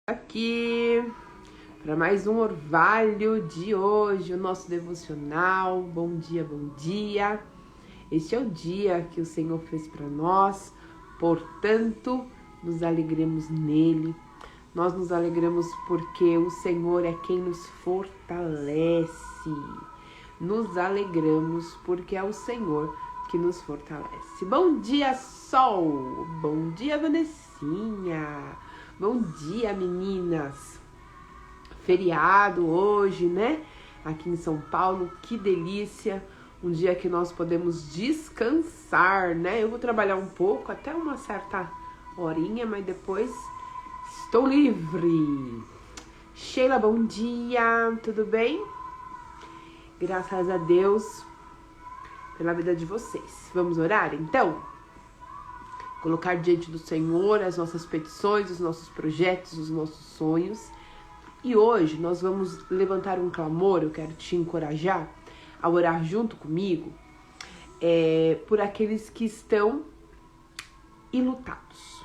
Aqui para mais um orvalho de hoje, o nosso devocional. Bom dia, bom dia. Este é o dia que o Senhor fez para nós, portanto, nos alegremos nele. Nós nos alegramos porque o Senhor é quem nos fortalece. Nos alegramos porque é o Senhor que nos fortalece. Bom dia, Sol! Bom dia, Vanessinha! Bom dia, meninas! Feriado hoje, né? Aqui em São Paulo, que delícia! Um dia que nós podemos descansar, né? Eu vou trabalhar um pouco, até uma certa horinha, mas depois estou livre. Sheila, bom dia! Tudo bem? Graças a Deus pela vida de vocês. Vamos orar, então? Colocar diante do Senhor as nossas petições, os nossos projetos, os nossos sonhos. E hoje nós vamos levantar um clamor. Eu quero te encorajar a orar junto comigo por aqueles que estão enlutados.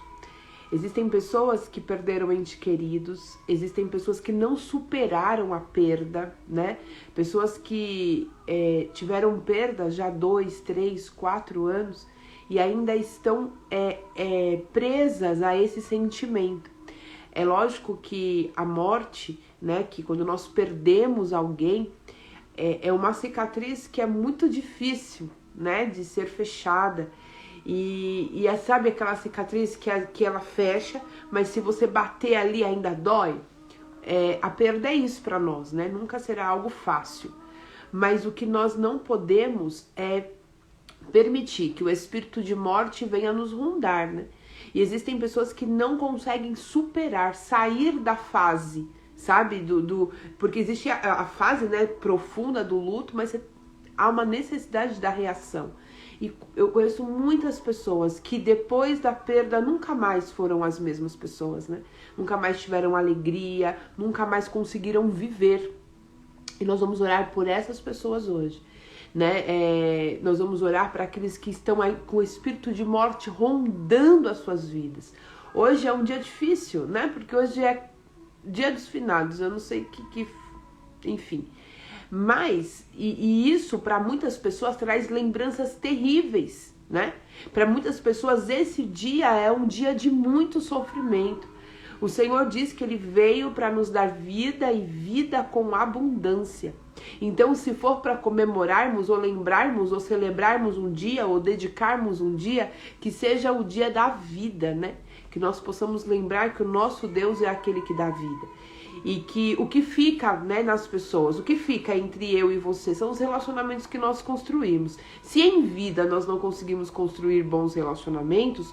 Existem pessoas que perderam entes queridos, existem pessoas que não superaram a perda, né? Pessoas que tiveram perda já 2, 3, 4 anos e ainda estão presas a esse sentimento. É lógico que a morte, né, que quando nós perdemos alguém, é uma cicatriz que é muito difícil, né, de ser fechada. E sabe aquela cicatriz que ela fecha, mas se você bater ali ainda dói? A perda é isso para nós, né? Nunca será algo fácil. Mas o que nós não podemos é permitir que o espírito de morte venha nos rondar, né? E existem pessoas que não conseguem superar, sair da fase, sabe? Porque existe a fase, né, profunda do luto, mas há uma necessidade da reação. E eu conheço muitas pessoas que depois da perda nunca mais foram as mesmas pessoas, né? Nunca mais tiveram alegria, nunca mais conseguiram viver. E nós vamos orar por essas pessoas hoje, né? Nós vamos orar para aqueles que estão aí com o espírito de morte rondando as suas vidas. Hoje é um dia difícil, né? Porque hoje é dia dos finados, eu não sei enfim. Mas, e isso para muitas pessoas traz lembranças terríveis, né? Para muitas pessoas esse dia é um dia de muito sofrimento. O Senhor diz que Ele veio para nos dar vida e vida com abundância. Então, se for para comemorarmos ou lembrarmos ou celebrarmos um dia ou dedicarmos um dia, que seja o dia da vida, né? Que nós possamos lembrar que o nosso Deus é aquele que dá vida. E que o que fica, né, nas pessoas, o que fica entre eu e você são os relacionamentos que nós construímos. Se em vida nós não conseguimos construir bons relacionamentos,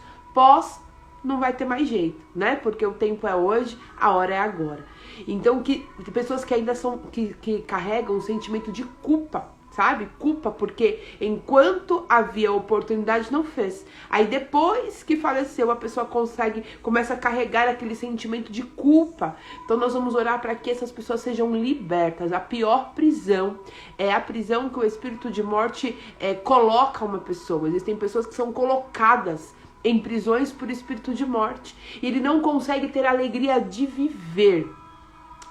não vai ter mais jeito, né? Porque o tempo é hoje, a hora é agora. Então, que pessoas que ainda são, que carregam um sentimento de culpa, sabe? Culpa porque enquanto havia oportunidade não fez. Aí depois que faleceu, a pessoa começa a carregar aquele sentimento de culpa. Então nós vamos orar para que essas pessoas sejam libertas. A pior prisão é a prisão que o espírito de morte coloca uma pessoa. Existem pessoas que são colocadas em prisões por espírito de morte. E ele não consegue ter a alegria de viver.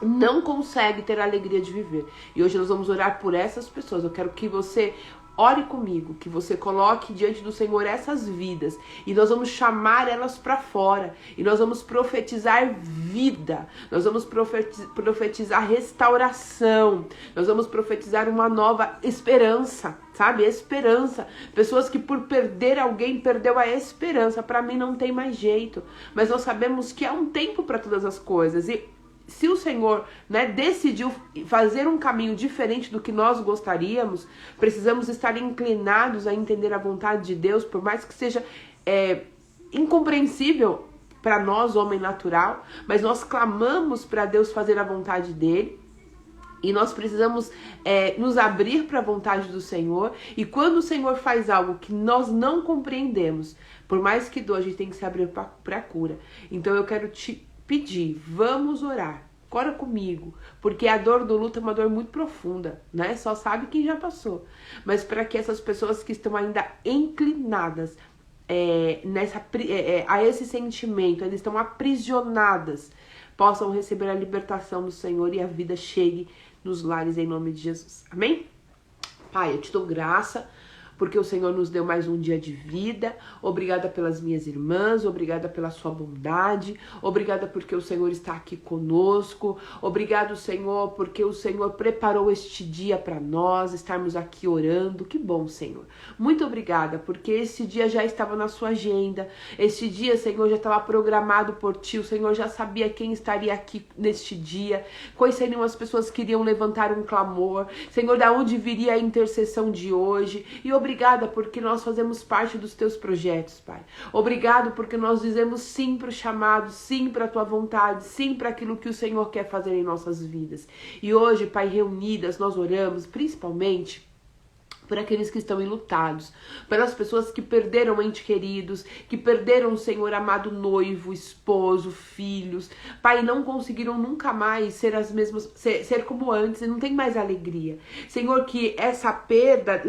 Não consegue ter a alegria de viver. E hoje nós vamos orar por essas pessoas. Eu quero que você ore comigo, que você coloque diante do Senhor essas vidas. E nós vamos chamar elas para fora. E nós vamos profetizar vida. Nós vamos profetizar restauração. Nós vamos profetizar uma nova esperança. Sabe? Esperança. Pessoas que por perder alguém, perdeu a esperança. Para mim não tem mais jeito. Mas nós sabemos que há um tempo para todas as coisas. E se o Senhor, né, decidiu fazer um caminho diferente do que nós gostaríamos, precisamos estar inclinados a entender a vontade de Deus, por mais que seja incompreensível para nós, homem natural, mas nós clamamos para Deus fazer a vontade dele. E nós precisamos nos abrir para a vontade do Senhor. E quando o Senhor faz algo que nós não compreendemos, por mais que doa, a gente tem que se abrir para a cura. Então eu quero te pedir, vamos orar. Ora comigo, porque a dor do luto é uma dor muito profunda, né? Só sabe quem já passou. Mas para que essas pessoas que estão ainda inclinadas a esse sentimento, eles estão aprisionadas possam receber a libertação do Senhor e a vida chegue nos lares em nome de Jesus. Amém? Pai, eu te dou graça porque o Senhor nos deu mais um dia de vida. Obrigada pelas minhas irmãs, obrigada pela sua bondade, obrigada porque o Senhor está aqui conosco, obrigado, Senhor, porque o Senhor preparou este dia para nós, estarmos aqui orando. Que bom, Senhor. Muito obrigada, porque esse dia já estava na sua agenda, esse dia, Senhor, já estava programado por Ti, o Senhor já sabia quem estaria aqui neste dia, quais seriam as pessoas que iriam levantar um clamor, Senhor, da onde viria a intercessão de hoje, e obrigada porque nós fazemos parte dos Teus projetos, Pai. Obrigado porque nós dizemos sim para o chamado, sim para a Tua vontade, sim para aquilo que o Senhor quer fazer em nossas vidas. E hoje, Pai, reunidas, nós oramos principalmente por aqueles que estão enlutados, pelas pessoas que perderam entes queridos, que perderam o Senhor amado noivo, esposo, filhos, Pai, não conseguiram nunca mais ser as mesmas, ser como antes, e não tem mais alegria. Senhor, que essa perda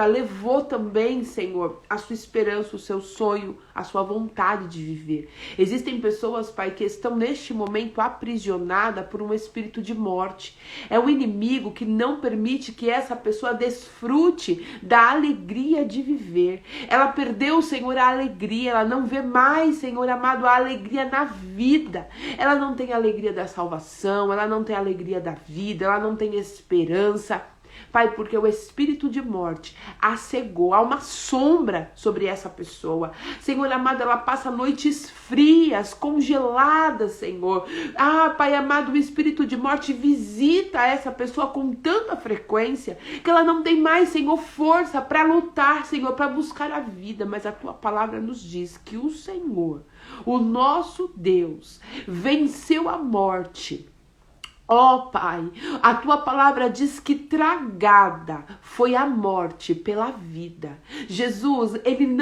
levou também, Senhor, a sua esperança, o seu sonho, a sua vontade de viver. Existem pessoas, Pai, que estão neste momento aprisionadas por um espírito de morte. É um inimigo que não permite que essa pessoa desfrute da alegria de viver. Ela perdeu, Senhor, a alegria. Ela não vê mais, Senhor amado, a alegria na vida. Ela não tem alegria da salvação, ela não tem alegria da vida, ela não tem esperança. Pai, porque o espírito de morte a cegou, há uma sombra sobre essa pessoa. Senhor amado, ela passa noites frias, congeladas, Senhor. Ah, Pai amado, o espírito de morte visita essa pessoa com tanta frequência que ela não tem mais, Senhor, força para lutar, Senhor, para buscar a vida. Mas a Tua palavra nos diz que o Senhor, o nosso Deus, venceu a morte. Ó Pai, a Tua palavra diz que tragada foi a morte pela vida. Jesus,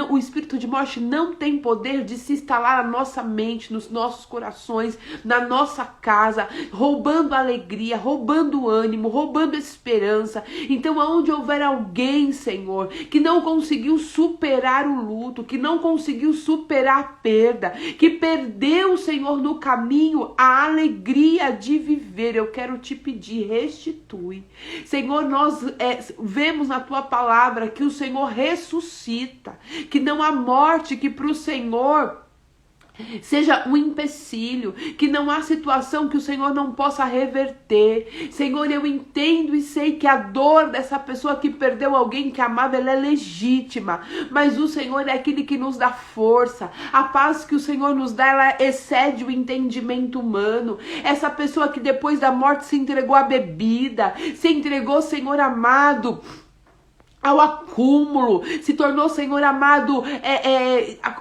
o espírito de morte não tem poder de se instalar na nossa mente, nos nossos corações, na nossa casa, roubando alegria, roubando ânimo, roubando esperança. Então, aonde houver alguém, Senhor, que não conseguiu superar o luto, que não conseguiu superar a perda, que perdeu, Senhor, no caminho a alegria de viver, eu quero te pedir, restitui. Senhor, nós vemos na Tua palavra que o Senhor ressuscita, que não há morte que para o Senhor seja um empecilho, que não há situação que o Senhor não possa reverter. Senhor, eu entendo e sei que a dor dessa pessoa que perdeu alguém que amava, ela é legítima, mas o Senhor é aquele que nos dá força. A paz que o Senhor nos dá, ela excede o entendimento humano. Essa pessoa que depois da morte se entregou à bebida, se entregou, Senhor amado, ao acúmulo, se tornou, Senhor amado,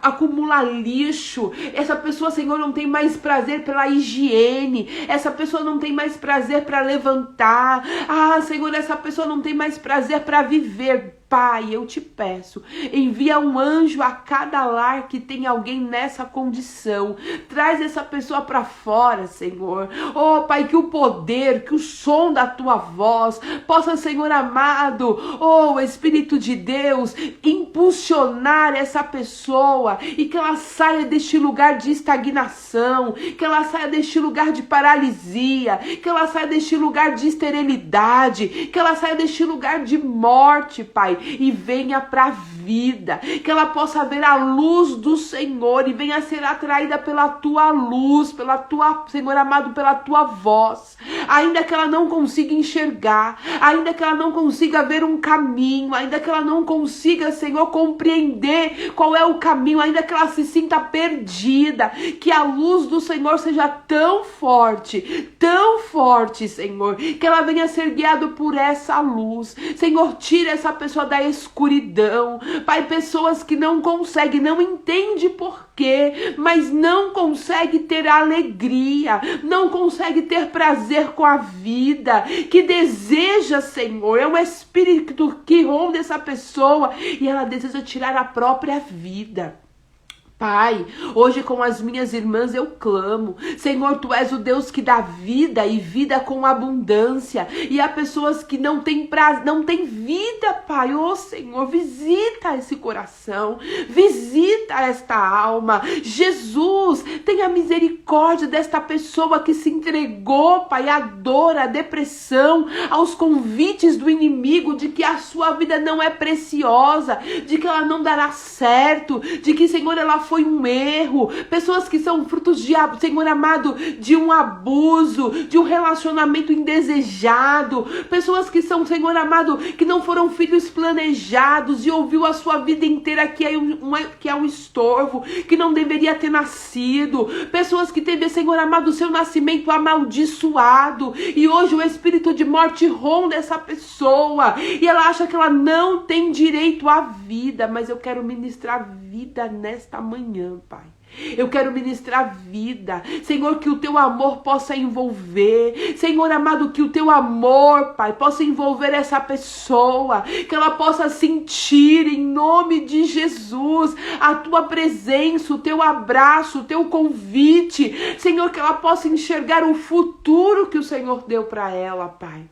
acumular lixo. Essa pessoa, Senhor, não tem mais prazer pela higiene. Essa pessoa não tem mais prazer para levantar. Ah, Senhor, essa pessoa não tem mais prazer para viver. Pai, eu te peço, envia um anjo a cada lar que tem alguém nessa condição. Traz essa pessoa para fora, Senhor. Oh, Pai, que o poder, que o som da Tua voz possa, Senhor amado, oh, Espírito de Deus, impulsionar essa pessoa e que ela saia deste lugar de estagnação, que ela saia deste lugar de paralisia, que ela saia deste lugar de esterilidade, que ela saia deste lugar de morte, Pai, e venha para a vida, que ela possa ver a luz do Senhor e venha ser atraída pela Tua luz, pela Tua, Senhor amado, pela Tua voz, ainda que ela não consiga enxergar, ainda que ela não consiga ver um caminho, ainda que ela não consiga, Senhor, compreender qual é o caminho, ainda que ela se sinta perdida, que a luz do Senhor seja tão forte, Senhor, que ela venha ser guiada por essa luz. Senhor, tira essa pessoa da escuridão. Pai, pessoas que não conseguem, não entendem por quê, mas não conseguem ter alegria, não conseguem ter prazer com a vida, que deseja, Senhor, é um espírito que ronda essa pessoa e ela deseja tirar a própria vida. Pai, hoje com as minhas irmãs eu clamo, Senhor, Tu és o Deus que dá vida e vida com abundância, e há pessoas que não têm vida, Pai. Ô Senhor, visita esse coração, visita esta alma. Jesus, tenha misericórdia desta pessoa que se entregou, Pai, à dor, à depressão, aos convites do inimigo de que a sua vida não é preciosa, de que ela não dará certo, de que, Senhor, ela foi um erro, pessoas que são frutos de, Senhor amado, de um abuso, de um relacionamento indesejado, pessoas que são, Senhor amado, que não foram filhos planejados e ouviu a sua vida inteira que é um estorvo, que não deveria ter nascido, pessoas que teve, Senhor amado, o seu nascimento amaldiçoado, e hoje o espírito de morte ronda essa pessoa, e ela acha que ela não tem direito à vida, mas eu quero ministrar vida nesta manhã, Pai. Eu quero ministrar vida, Senhor, que o Teu amor possa envolver, Senhor amado, que o Teu amor, Pai, possa envolver essa pessoa, que ela possa sentir em nome de Jesus a Tua presença, o Teu abraço, o Teu convite, Senhor, que ela possa enxergar o futuro que o Senhor deu para ela, Pai.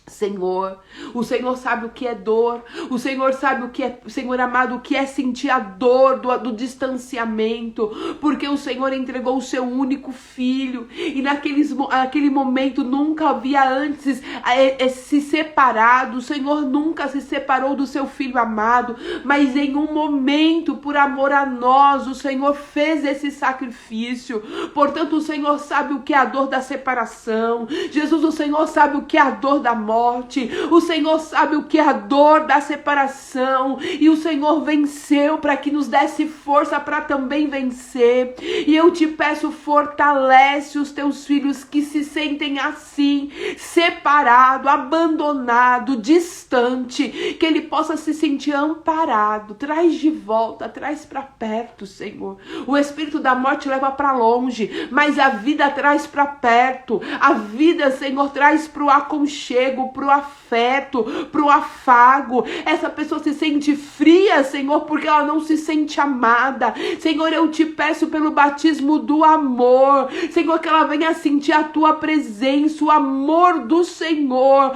Senhor, o Senhor sabe o que é dor, o Senhor sabe o que é, Senhor amado, o que é sentir a dor do distanciamento, porque o Senhor entregou o seu único filho, e naquele momento nunca havia antes se separado, o Senhor nunca se separou do seu filho amado, mas em um momento, por amor a nós, o Senhor fez esse sacrifício. Portanto, o Senhor sabe o que é a dor da separação, Jesus, o Senhor sabe o que é a dor da morte, o Senhor sabe o que é a dor da separação, e o Senhor venceu para que nos desse força para também vencer. E eu te peço, fortalece os teus filhos que se sentem assim, separado, abandonado, distante, que ele possa se sentir amparado. Traz de volta, traz para perto, Senhor. O espírito da morte leva para longe, mas a vida traz para perto. A vida, Senhor, traz para o aconchego, pro afeto, pro afago. Essa pessoa se sente fria, Senhor, porque ela não se sente amada. Senhor, eu te peço pelo batismo do amor, Senhor, que ela venha sentir a tua presença, o amor do Senhor,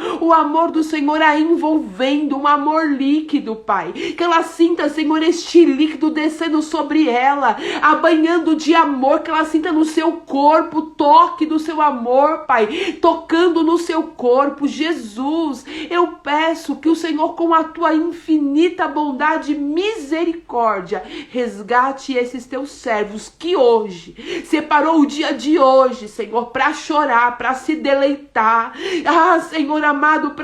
a envolvendo, um amor líquido, Pai, que ela sinta, Senhor, este líquido descendo sobre ela, a banhando de amor, que ela sinta no seu corpo o toque do seu amor, Pai, tocando no seu corpo. Jesus, eu peço que o Senhor, com a tua infinita bondade e misericórdia, resgate esses teus servos que hoje separou o dia de hoje, Senhor, para chorar, para se deleitar. Ah, Senhor amado,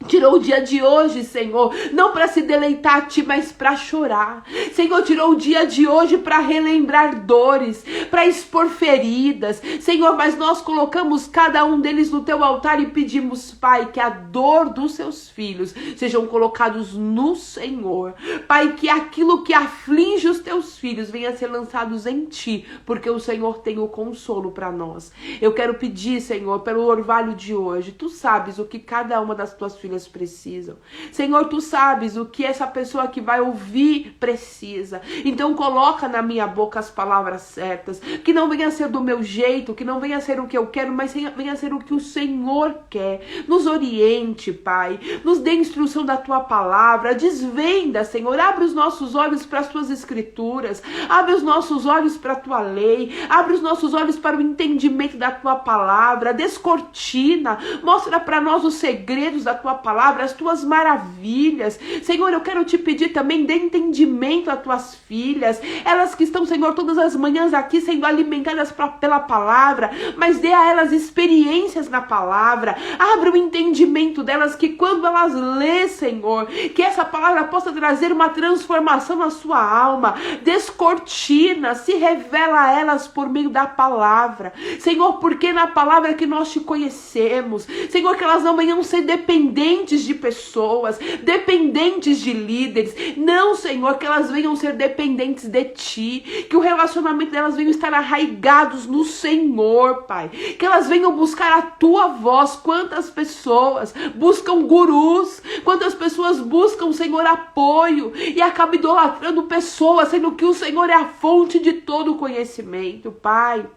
tirou o dia de hoje, Senhor, não para se deleitar a Ti, mas para chorar. Senhor, tirou o dia de hoje para relembrar dores, para expor feridas. Senhor, mas nós colocamos cada um deles no Teu altar e pedimos, Pai, que a dor dos Seus filhos sejam colocados no Senhor. Pai, que aquilo que aflige os Teus filhos venha a ser lançados em Ti, porque o Senhor tem o consolo para nós. Eu quero pedir, Senhor, pelo orvalho de hoje. Tu sabes o que cada uma das Tuas filhas precisam. Senhor, Tu sabes o que essa pessoa que vai ouvir precisa. Então coloca na minha boca as palavras certas, que não venha a ser do meu jeito, que não venha a ser o que eu quero, mas venha a ser o que o Senhor quer. Nos oriente, Pai, nos dê instrução da Tua palavra, desvenda, Senhor, abre os nossos olhos para as Tuas escrituras, abre os nossos olhos para a Tua lei, abre os nossos olhos para o entendimento da Tua palavra, descortina, mostra para nós os segredos da Tua palavra, as Tuas maravilhas. Senhor, eu quero Te pedir também, dê entendimento às Tuas filhas, elas que estão, Senhor, todas as manhãs aqui sendo alimentadas pela palavra, mas dê a elas experiências na palavra, abre o entendimento delas, que quando elas lê, Senhor, que essa palavra possa trazer uma transformação na sua alma, descortina, se revela a elas por meio da palavra, Senhor, porque na palavra que nós Te conhecemos, Senhor, que elas não venham ser dependentes dependentes de pessoas, dependentes de líderes. Não, Senhor, que elas venham ser dependentes de Ti, que o relacionamento delas venham estar arraigados no Senhor, Pai, que elas venham buscar a Tua voz. Quantas pessoas buscam gurus, quantas pessoas buscam, Senhor, apoio e acabam idolatrando pessoas, sendo que o Senhor é a fonte de todo o conhecimento, Pai.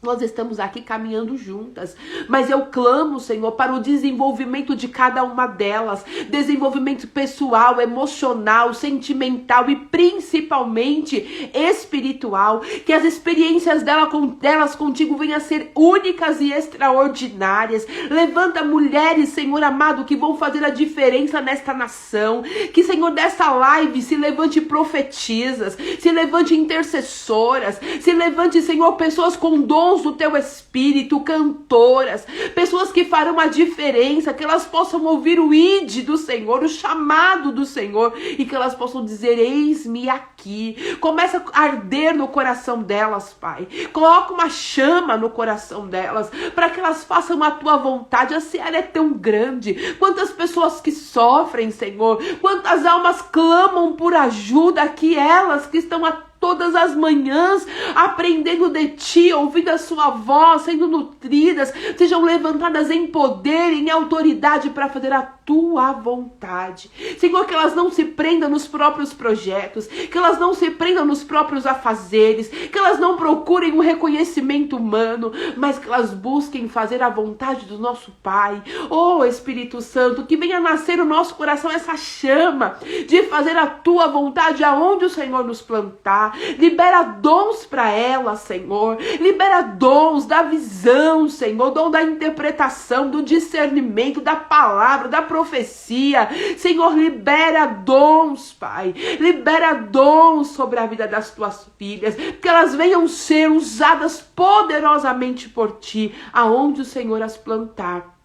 Nós estamos aqui caminhando juntas, mas eu clamo, Senhor, para o desenvolvimento de cada uma delas, desenvolvimento pessoal, emocional, sentimental e principalmente espiritual, que as experiências delas contigo venham a ser únicas e extraordinárias. Levanta mulheres, Senhor amado, que vão fazer a diferença nesta nação, que, Senhor, dessa live se levante profetisas, se levante intercessoras, se levante, Senhor, pessoas com dom do Teu Espírito, cantoras, pessoas que farão a diferença, que elas possam ouvir o ide do Senhor, o chamado do Senhor, e que elas possam dizer: eis-me aqui. Começa a arder no coração delas, Pai. Coloca uma chama no coração delas, para que elas façam a Tua vontade. A seara é tão grande. Quantas pessoas que sofrem, Senhor, quantas almas clamam por ajuda, que elas que estão todas as manhãs aprendendo de Ti, ouvindo a Sua voz, sendo nutridas, sejam levantadas em poder, em autoridade para fazer a Tua vontade. Senhor, que elas não se prendam nos próprios projetos, que elas não se prendam nos próprios afazeres, que elas não procurem um reconhecimento humano, mas que elas busquem fazer a vontade do nosso Pai. Oh, Espírito Santo, que venha nascer no nosso coração essa chama de fazer a Tua vontade aonde o Senhor nos plantar. Libera dons para ela, Senhor. Libera dons da visão, Senhor. Dom da interpretação, do discernimento, da palavra, da profecia. Senhor, libera dons, Pai. Libera dons sobre a vida das Tuas filhas. Que elas venham ser usadas poderosamente por Ti, aonde o Senhor as plantar.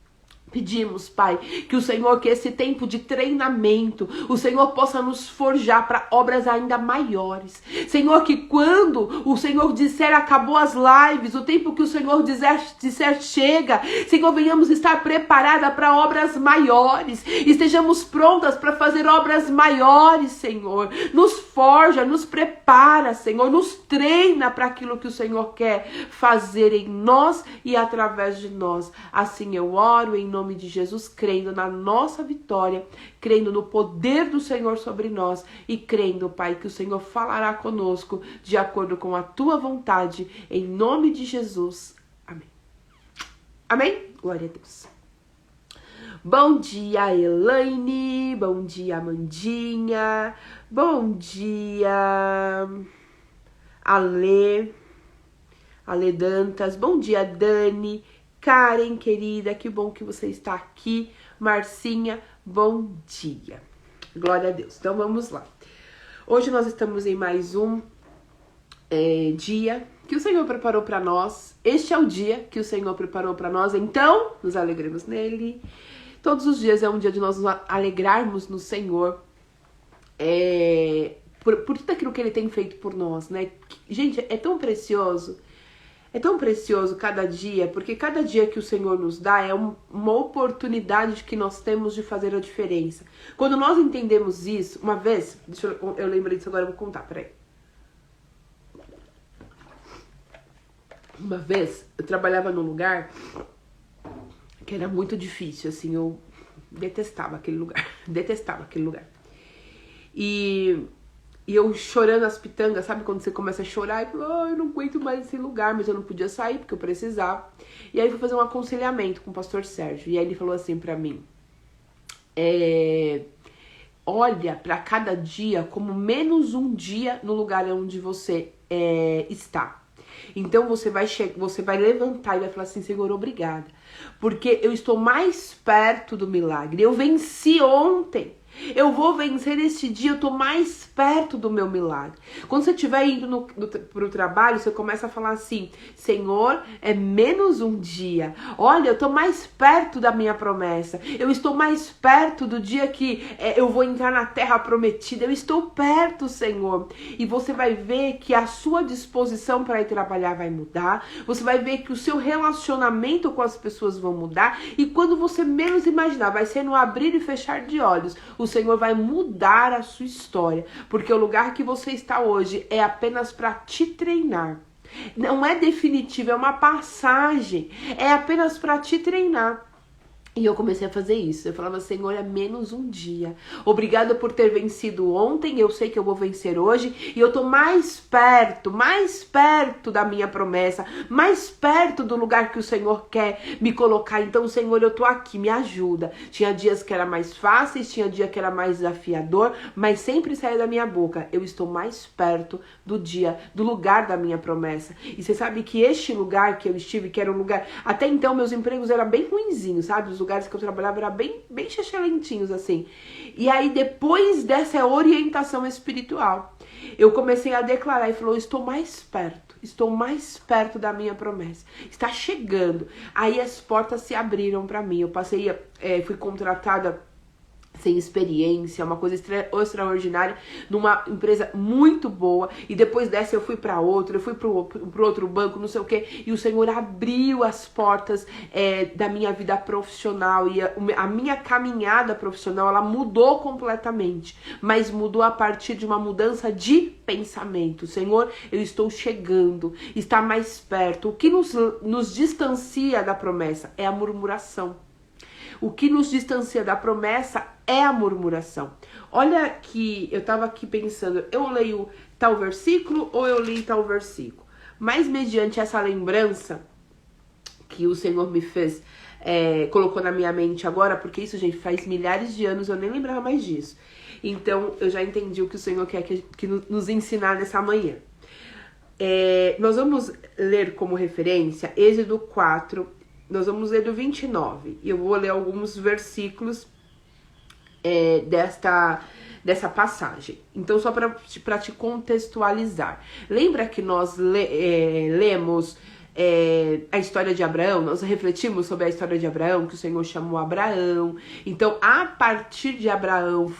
Pedimos, Pai, que o Senhor, que esse tempo de treinamento, o Senhor possa nos forjar para obras ainda maiores. Senhor, que quando o Senhor disser acabou as lives, o tempo que o Senhor disser chega, Senhor, venhamos estar preparada para obras maiores. Estejamos prontas para fazer obras maiores, Senhor. Nos forja, nos prepara, Senhor. Nos treina para aquilo que o Senhor quer fazer em nós e através de nós. Assim eu oro em nome de Jesus, crendo na nossa vitória, crendo no poder do Senhor sobre nós e crendo, Pai, que o Senhor falará conosco de acordo com a Tua vontade, em nome de Jesus. Amém. Amém? Glória a Deus. Bom dia, Elaine. Bom dia, Amandinha. Bom dia, Ale Dantas. Bom dia, Dani. Karen, querida, que bom que você está aqui. Marcinha, bom dia. Glória a Deus. Então vamos lá. Hoje nós estamos em mais um dia que o Senhor preparou para nós. Este é o dia que o Senhor preparou para nós, então nos alegremos nele. Todos os dias é um dia de nós nos alegrarmos no Senhor, por tudo aquilo que Ele tem feito por nós, né? Gente, é tão precioso. É tão precioso cada dia, porque cada dia que o Senhor nos dá é uma oportunidade que nós temos de fazer a diferença. Quando nós entendemos isso, uma vez, eu lembrei disso agora, eu vou contar, peraí. Uma vez, eu trabalhava num lugar que era muito difícil, assim, eu detestava aquele lugar, E eu chorando as pitangas, sabe quando você começa a chorar e fala, eu não aguento mais esse lugar, mas eu não podia sair porque eu precisava. E aí eu fui fazer um aconselhamento com o pastor Sérgio, e aí ele falou assim pra mim, olha pra cada dia como menos um dia no lugar onde você está. Então você vai levantar e vai falar assim, Senhor, obrigada, porque eu estou mais perto do milagre, eu venci ontem. Eu vou vencer este dia, eu tô mais perto do meu milagre. Quando você estiver indo pro trabalho, você começa a falar assim: Senhor, é menos um dia. Olha, eu tô mais perto da minha promessa. Eu estou mais perto do dia que eu vou entrar na terra prometida. Eu estou perto, Senhor. E você vai ver que a sua disposição para ir trabalhar vai mudar. Você vai ver que o seu relacionamento com as pessoas vão mudar. E quando você menos imaginar, vai ser no abrir e fechar de olhos, o Senhor vai mudar a sua história, porque o lugar que você está hoje é apenas para te treinar. Não é definitivo, é uma passagem, é apenas para te treinar. E eu comecei a fazer isso. Eu falava: Senhor, é menos um dia. Obrigada por ter vencido ontem. Eu sei que eu vou vencer hoje. E eu tô mais perto da minha promessa. Mais perto do lugar que o Senhor quer me colocar. Então, Senhor, eu tô aqui. Me ajuda. Tinha dias que era mais fáceis. Tinha dia que era mais desafiador. Mas sempre saía da minha boca: eu estou mais perto do dia, do lugar da minha promessa. E você sabe que este lugar que eu estive, que era um lugar... Até então, meus empregos eram bem ruinzinhos, sabe? Os lugares que eu trabalhava eram bem excelentinhos, assim. E aí, depois dessa orientação espiritual, eu comecei a declarar e falou: estou mais perto da minha promessa. Está chegando. Aí as portas se abriram para mim. Eu fui contratada sem experiência, uma coisa extraordinária, numa empresa muito boa, e depois dessa eu fui para outra, eu fui pro outro banco, não sei o que, e o Senhor abriu as portas da minha vida profissional, e a minha caminhada profissional, ela mudou completamente, mas mudou a partir de uma mudança de pensamento. Senhor, eu estou chegando, está mais perto. O que nos distancia da promessa é a murmuração. O que nos distancia da promessa é a murmuração. Olha que eu estava aqui pensando, eu leio tal versículo ou eu li tal versículo? Mas mediante essa lembrança que o Senhor me fez, colocou na minha mente agora, porque isso, gente, faz milhares de anos, eu nem lembrava mais disso. Então, eu já entendi o que o Senhor quer que nos ensinar nessa manhã. Nós vamos ler como referência Êxodo 4, nós vamos ler do 29, e eu vou ler alguns versículos dessa passagem. Então, só para te contextualizar. Lembra que nós lemos a história de Abraão? Nós refletimos sobre a história de Abraão, que o Senhor chamou Abraão. Então, a partir de Abraão,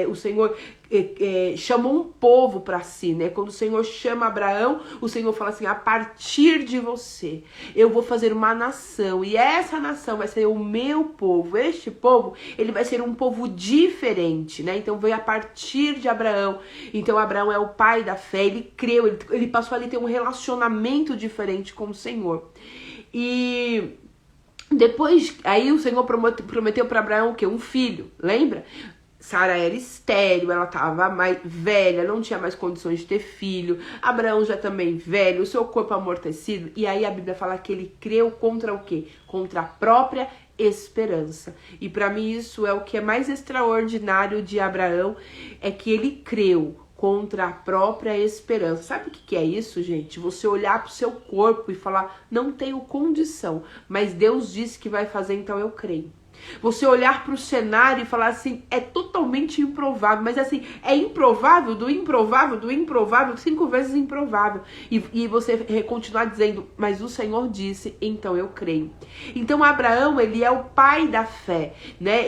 o Senhor chamou um povo para si, né? Quando o Senhor chama Abraão, o Senhor fala assim: a partir de você, eu vou fazer uma nação, e essa nação vai ser o meu povo. Este povo, ele vai ser um povo diferente, né? Então veio a partir de Abraão. Então Abraão é o pai da fé, ele creu, ele passou ali a ter um relacionamento diferente com o Senhor. E depois, aí o Senhor prometeu para Abraão o quê? Um filho, lembra? Sara era estéril, ela estava mais velha, não tinha mais condições de ter filho. Abraão já também velho, o seu corpo amortecido. E aí a Bíblia fala que ele creu contra o quê? Contra a própria esperança. E para mim isso é o que é mais extraordinário de Abraão, é que ele creu contra a própria esperança. Sabe o que é isso, gente? Você olhar para o seu corpo e falar: não tenho condição, mas Deus disse que vai fazer, então eu creio. Você olhar para o cenário e falar assim: é totalmente improvável, mas assim, é improvável, 5 vezes improvável. E você continuar dizendo: mas o Senhor disse, então eu creio. Então Abraão, ele é o pai da fé, né?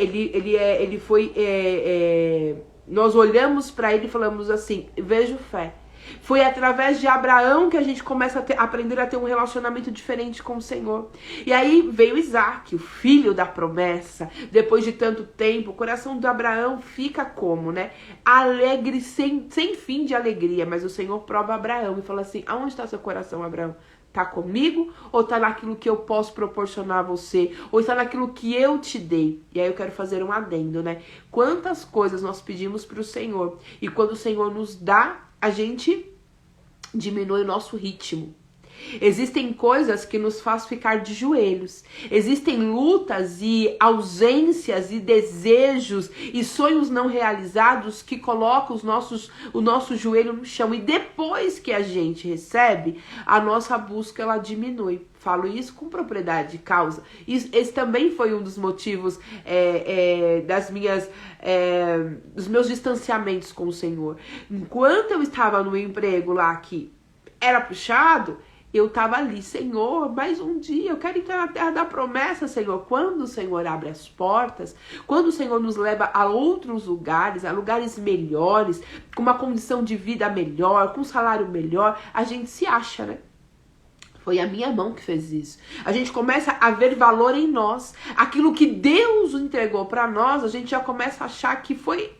Nós olhamos para ele e falamos assim: vejo fé. Foi através de Abraão que a gente começa a aprender a ter um relacionamento diferente com o Senhor. E aí veio Isaac, o filho da promessa. Depois de tanto tempo, o coração de Abraão fica como, né? Alegre, sem fim de alegria. Mas o Senhor prova Abraão e fala assim: aonde está seu coração, Abraão? Tá comigo ou tá naquilo que eu posso proporcionar a você? Ou está naquilo que eu te dei? E aí eu quero fazer um adendo, né? Quantas coisas nós pedimos para o Senhor e quando o Senhor nos dá, a gente diminui o nosso ritmo. Existem coisas que nos faz ficar de joelhos. Existem lutas e ausências e desejos e sonhos não realizados que colocam o nosso joelho no chão. E depois que a gente recebe, a nossa busca ela diminui. Falo isso com propriedade de causa. Esse também foi um dos motivos dos meus distanciamentos com o Senhor. Enquanto eu estava no emprego lá que era puxado, eu estava ali, Senhor, mais um dia, eu quero entrar na terra da promessa, Senhor. Quando o Senhor abre as portas, quando o Senhor nos leva a outros lugares, a lugares melhores, com uma condição de vida melhor, com um salário melhor, a gente se acha, né? Foi a minha mão que fez isso. A gente começa a ver valor em nós. Aquilo que Deus entregou para nós, a gente já começa a achar que foi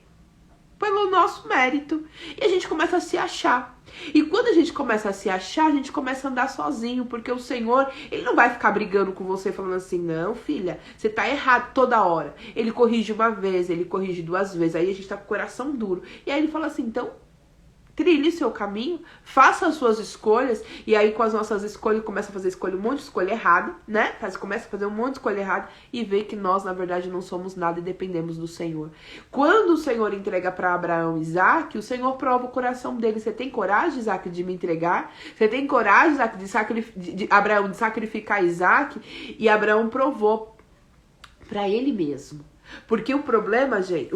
pelo nosso mérito. E a gente começa a se achar. E quando a gente começa a se achar, a gente começa a andar sozinho. Porque o Senhor, Ele não vai ficar brigando com você, falando assim, não, filha, você tá errado toda hora. Ele corrige uma vez, Ele corrige 2 vezes. Aí a gente tá com o coração duro. E aí Ele fala assim, então, trilhe seu caminho, faça as suas escolhas, e aí com as nossas escolhas começa a fazer um monte de escolha errada, né? Começa a fazer um monte de escolha errada e vê que nós, na verdade, não somos nada e dependemos do Senhor. Quando o Senhor entrega para Abraão Isaac, o Senhor prova o coração dele. Você tem coragem, Isaac, de me entregar? Você tem coragem, Isaac, Abraão, de sacrificar Isaac? E Abraão provou para ele mesmo. Porque o problema, gente,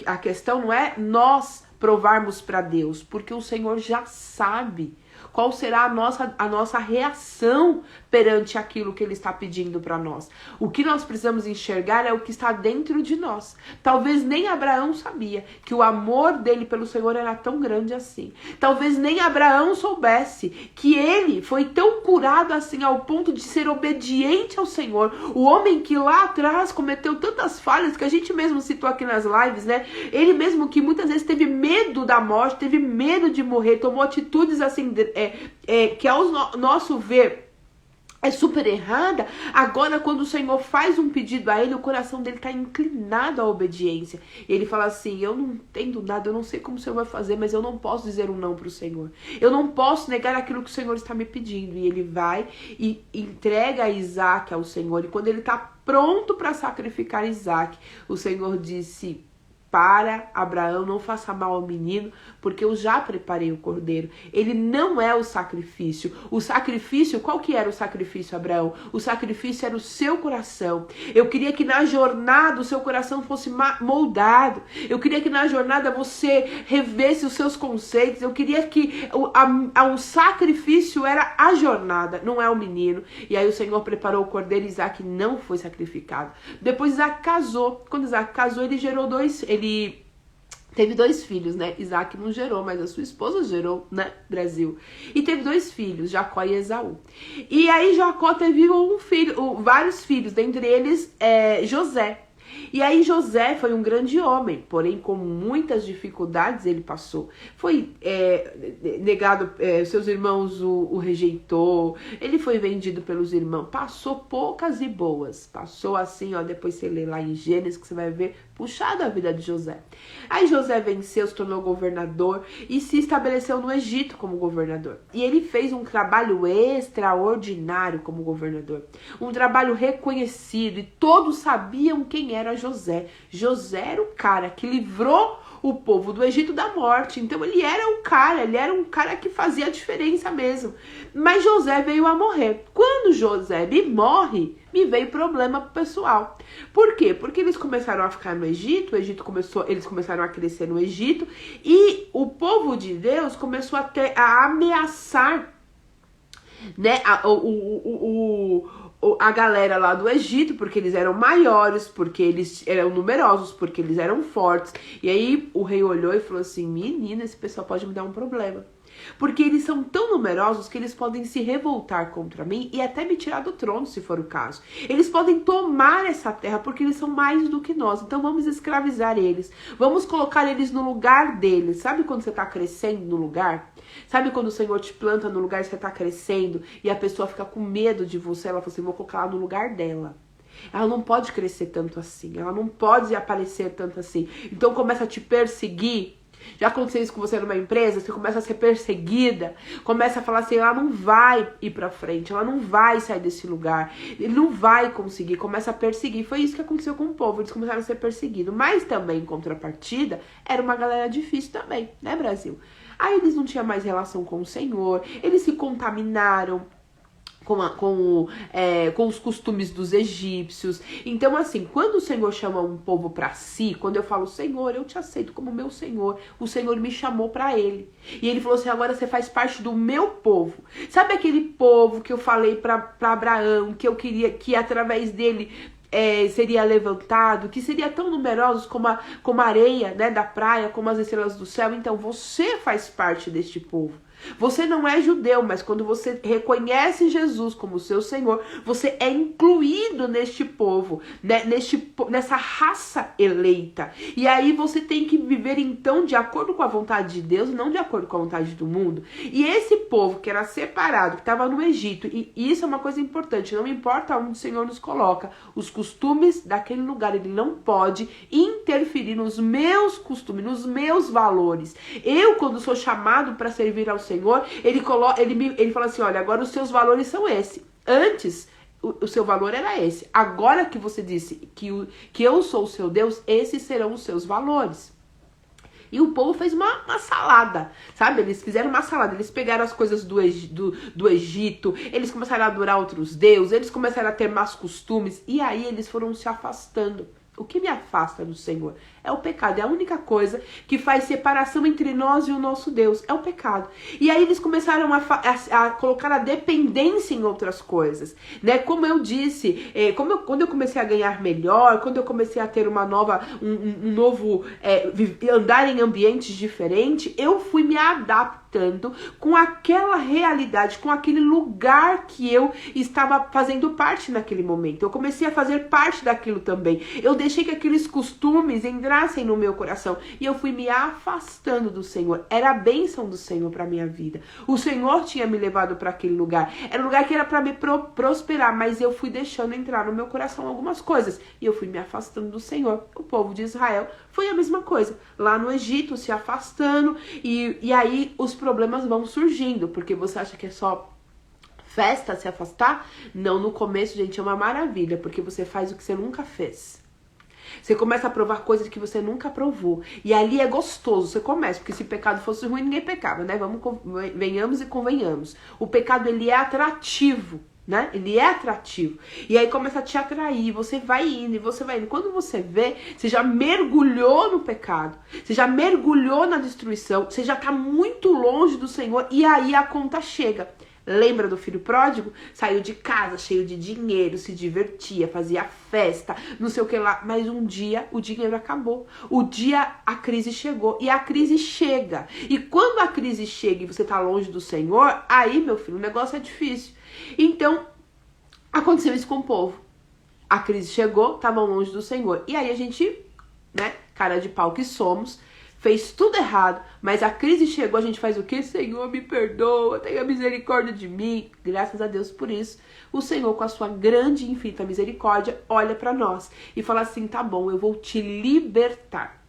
a questão não é nós provarmos para Deus, porque o Senhor já sabe qual será a nossa reação perante aquilo que Ele está pedindo para nós. O que nós precisamos enxergar é o que está dentro de nós. Talvez nem Abraão sabia que o amor dele pelo Senhor era tão grande assim. Talvez nem Abraão soubesse que ele foi tão curado assim ao ponto de ser obediente ao Senhor. O homem que lá atrás cometeu tantas falhas que a gente mesmo citou aqui nas lives, né? Ele mesmo que muitas vezes teve medo da morte, teve medo de morrer, tomou atitudes assim que ao nosso ver é super errada. Agora, quando o Senhor faz um pedido a ele, o coração dele está inclinado à obediência. E ele fala assim, eu não entendo nada, eu não sei como o Senhor vai fazer, mas eu não posso dizer um não para o Senhor. Eu não posso negar aquilo que o Senhor está me pedindo. E ele vai e entrega Isaac ao Senhor. E quando ele está pronto para sacrificar Isaac, o Senhor disse, para Abraão, não faça mal ao menino, porque eu já preparei o cordeiro. Ele não é o sacrifício. O sacrifício, qual que era o sacrifício, Abraão? O sacrifício era o seu coração. Eu queria que na jornada o seu coração fosse moldado. Eu queria que na jornada você revesse os seus conceitos. Eu queria que o sacrifício era a jornada, não é o menino. E aí o Senhor preparou o cordeiro e Isaac não foi sacrificado. Depois Isaac casou. Quando Isaac casou, ele gerou ele teve 2 filhos, né? Isaac não gerou, mas a sua esposa gerou, né? Brasil. E teve 2 filhos, Jacó e Esaú. E aí Jacó teve vários filhos, dentre eles José. E aí José foi um grande homem, porém com muitas dificuldades ele passou. Foi negado, seus irmãos o rejeitou, ele foi vendido pelos irmãos, passou poucas e boas. Passou assim, ó, depois você lê lá em Gênesis que você vai ver, puxado a vida de José. Aí José venceu, se tornou governador e se estabeleceu no Egito como governador. E ele fez um trabalho extraordinário como governador. Um trabalho reconhecido e todos sabiam quem era José. José era o cara que livrou o povo do Egito da morte. Então ele era um cara que fazia a diferença mesmo. Mas José veio a morrer. Quando José morre, me veio problema pessoal. Por quê? Porque eles começaram a ficar no Egito, eles começaram a crescer no Egito e o povo de Deus começou a ameaçar, né, a galera lá do Egito, porque eles eram maiores, porque eles eram numerosos, porque eles eram fortes. E aí o rei olhou e falou assim, menina, esse pessoal pode me dar um problema. Porque eles são tão numerosos que eles podem se revoltar contra mim e até me tirar do trono, se for o caso. Eles podem tomar essa terra porque eles são mais do que nós. Então vamos escravizar eles. Vamos colocar eles no lugar deles. Sabe quando você está crescendo no lugar? Sabe quando o Senhor te planta no lugar e você está crescendo e a pessoa fica com medo de você? Ela fala assim, vou colocar ela no lugar dela. Ela não pode crescer tanto assim. Ela não pode aparecer tanto assim. Então começa a te perseguir. Já aconteceu isso com você numa empresa? Você começa a ser perseguida, começa a falar assim, ela não vai ir pra frente, ela não vai sair desse lugar, ele não vai conseguir, começa a perseguir. Foi isso que aconteceu com o povo, eles começaram a ser perseguidos. Mas também, em contrapartida, era uma galera difícil também, né, Brasil? Aí eles não tinham mais relação com o Senhor, eles se contaminaram com os costumes dos egípcios. Então, assim, quando o Senhor chama um povo para si, quando eu falo, Senhor, eu te aceito como meu Senhor, o Senhor me chamou para ele. E ele falou assim, agora você faz parte do meu povo. Sabe aquele povo que eu falei para Abraão, que eu queria que através dele seria levantado, que seria tão numerosos como a areia, né, da praia, como as estrelas do céu? Então, você faz parte deste povo. Você não é judeu, mas quando você reconhece Jesus como seu Senhor, você é incluído neste povo, né? Nessa raça eleita. E aí você tem que viver então de acordo com a vontade de Deus, não de acordo com a vontade do mundo. E esse povo que era separado, que estava no Egito, e isso é uma coisa importante, não importa onde o Senhor nos coloca, os costumes daquele lugar, ele não pode interferir nos meus costumes, nos meus valores. Eu, quando sou chamado para servir ao Senhor, ele fala assim, olha, agora os seus valores são esses. Antes, o seu valor era esse. Agora que você disse que eu sou o seu Deus, esses serão os seus valores. E o povo fez uma salada, sabe? Eles fizeram uma salada, eles pegaram as coisas do Egito, eles começaram a adorar outros deuses, eles começaram a ter más costumes, e aí eles foram se afastando. O que me afasta do Senhor é o pecado. É a única coisa que faz separação entre nós e o nosso Deus. É o pecado. E aí eles começaram a colocar a dependência em outras coisas, né? Como eu disse, quando eu comecei a ganhar melhor, quando eu comecei a ter um novo andar em ambientes diferentes, eu fui me adaptando com aquela realidade, com aquele lugar que eu estava fazendo parte naquele momento. Eu comecei a fazer parte daquilo também. Eu deixei que aqueles costumes entrassem no meu coração e eu fui me afastando do Senhor. Era a bênção do Senhor para minha vida. O Senhor tinha me levado para aquele lugar. Era um lugar que era para me prosperar, mas eu fui deixando entrar no meu coração algumas coisas e eu fui me afastando do Senhor. O povo de Israel foi a mesma coisa. Lá no Egito, se afastando e aí os problemas vão surgindo, porque você acha que é só festa se afastar? Não, no começo, gente, é uma maravilha, porque você faz o que você nunca fez. Você começa a provar coisas que você nunca provou. E ali é gostoso, você começa, porque se pecado fosse ruim, ninguém pecava, né? Venhamos e convenhamos. O pecado, ele é atrativo, né? Ele é atrativo. E aí começa a te atrair, você vai indo e você vai indo. Quando você vê, você já mergulhou no pecado, você já mergulhou na destruição, você já tá muito longe do Senhor e aí a conta chega. Lembra do filho pródigo? Saiu de casa cheio de dinheiro, se divertia, fazia festa, não sei o que lá. Mas um dia o dinheiro acabou. O dia a crise chegou. E a crise chega. E quando a crise chega e você tá longe do Senhor, aí, meu filho, o negócio é difícil. Então, aconteceu isso com o povo. A crise chegou, estavam longe do Senhor. E aí a gente, né, cara de pau que somos, fez tudo errado, mas a crise chegou, a gente faz o quê? Senhor, me perdoa, tenha misericórdia de mim. Graças a Deus por isso. O Senhor, com a sua grande e infinita misericórdia, olha para nós e fala assim, tá bom, eu vou te libertar.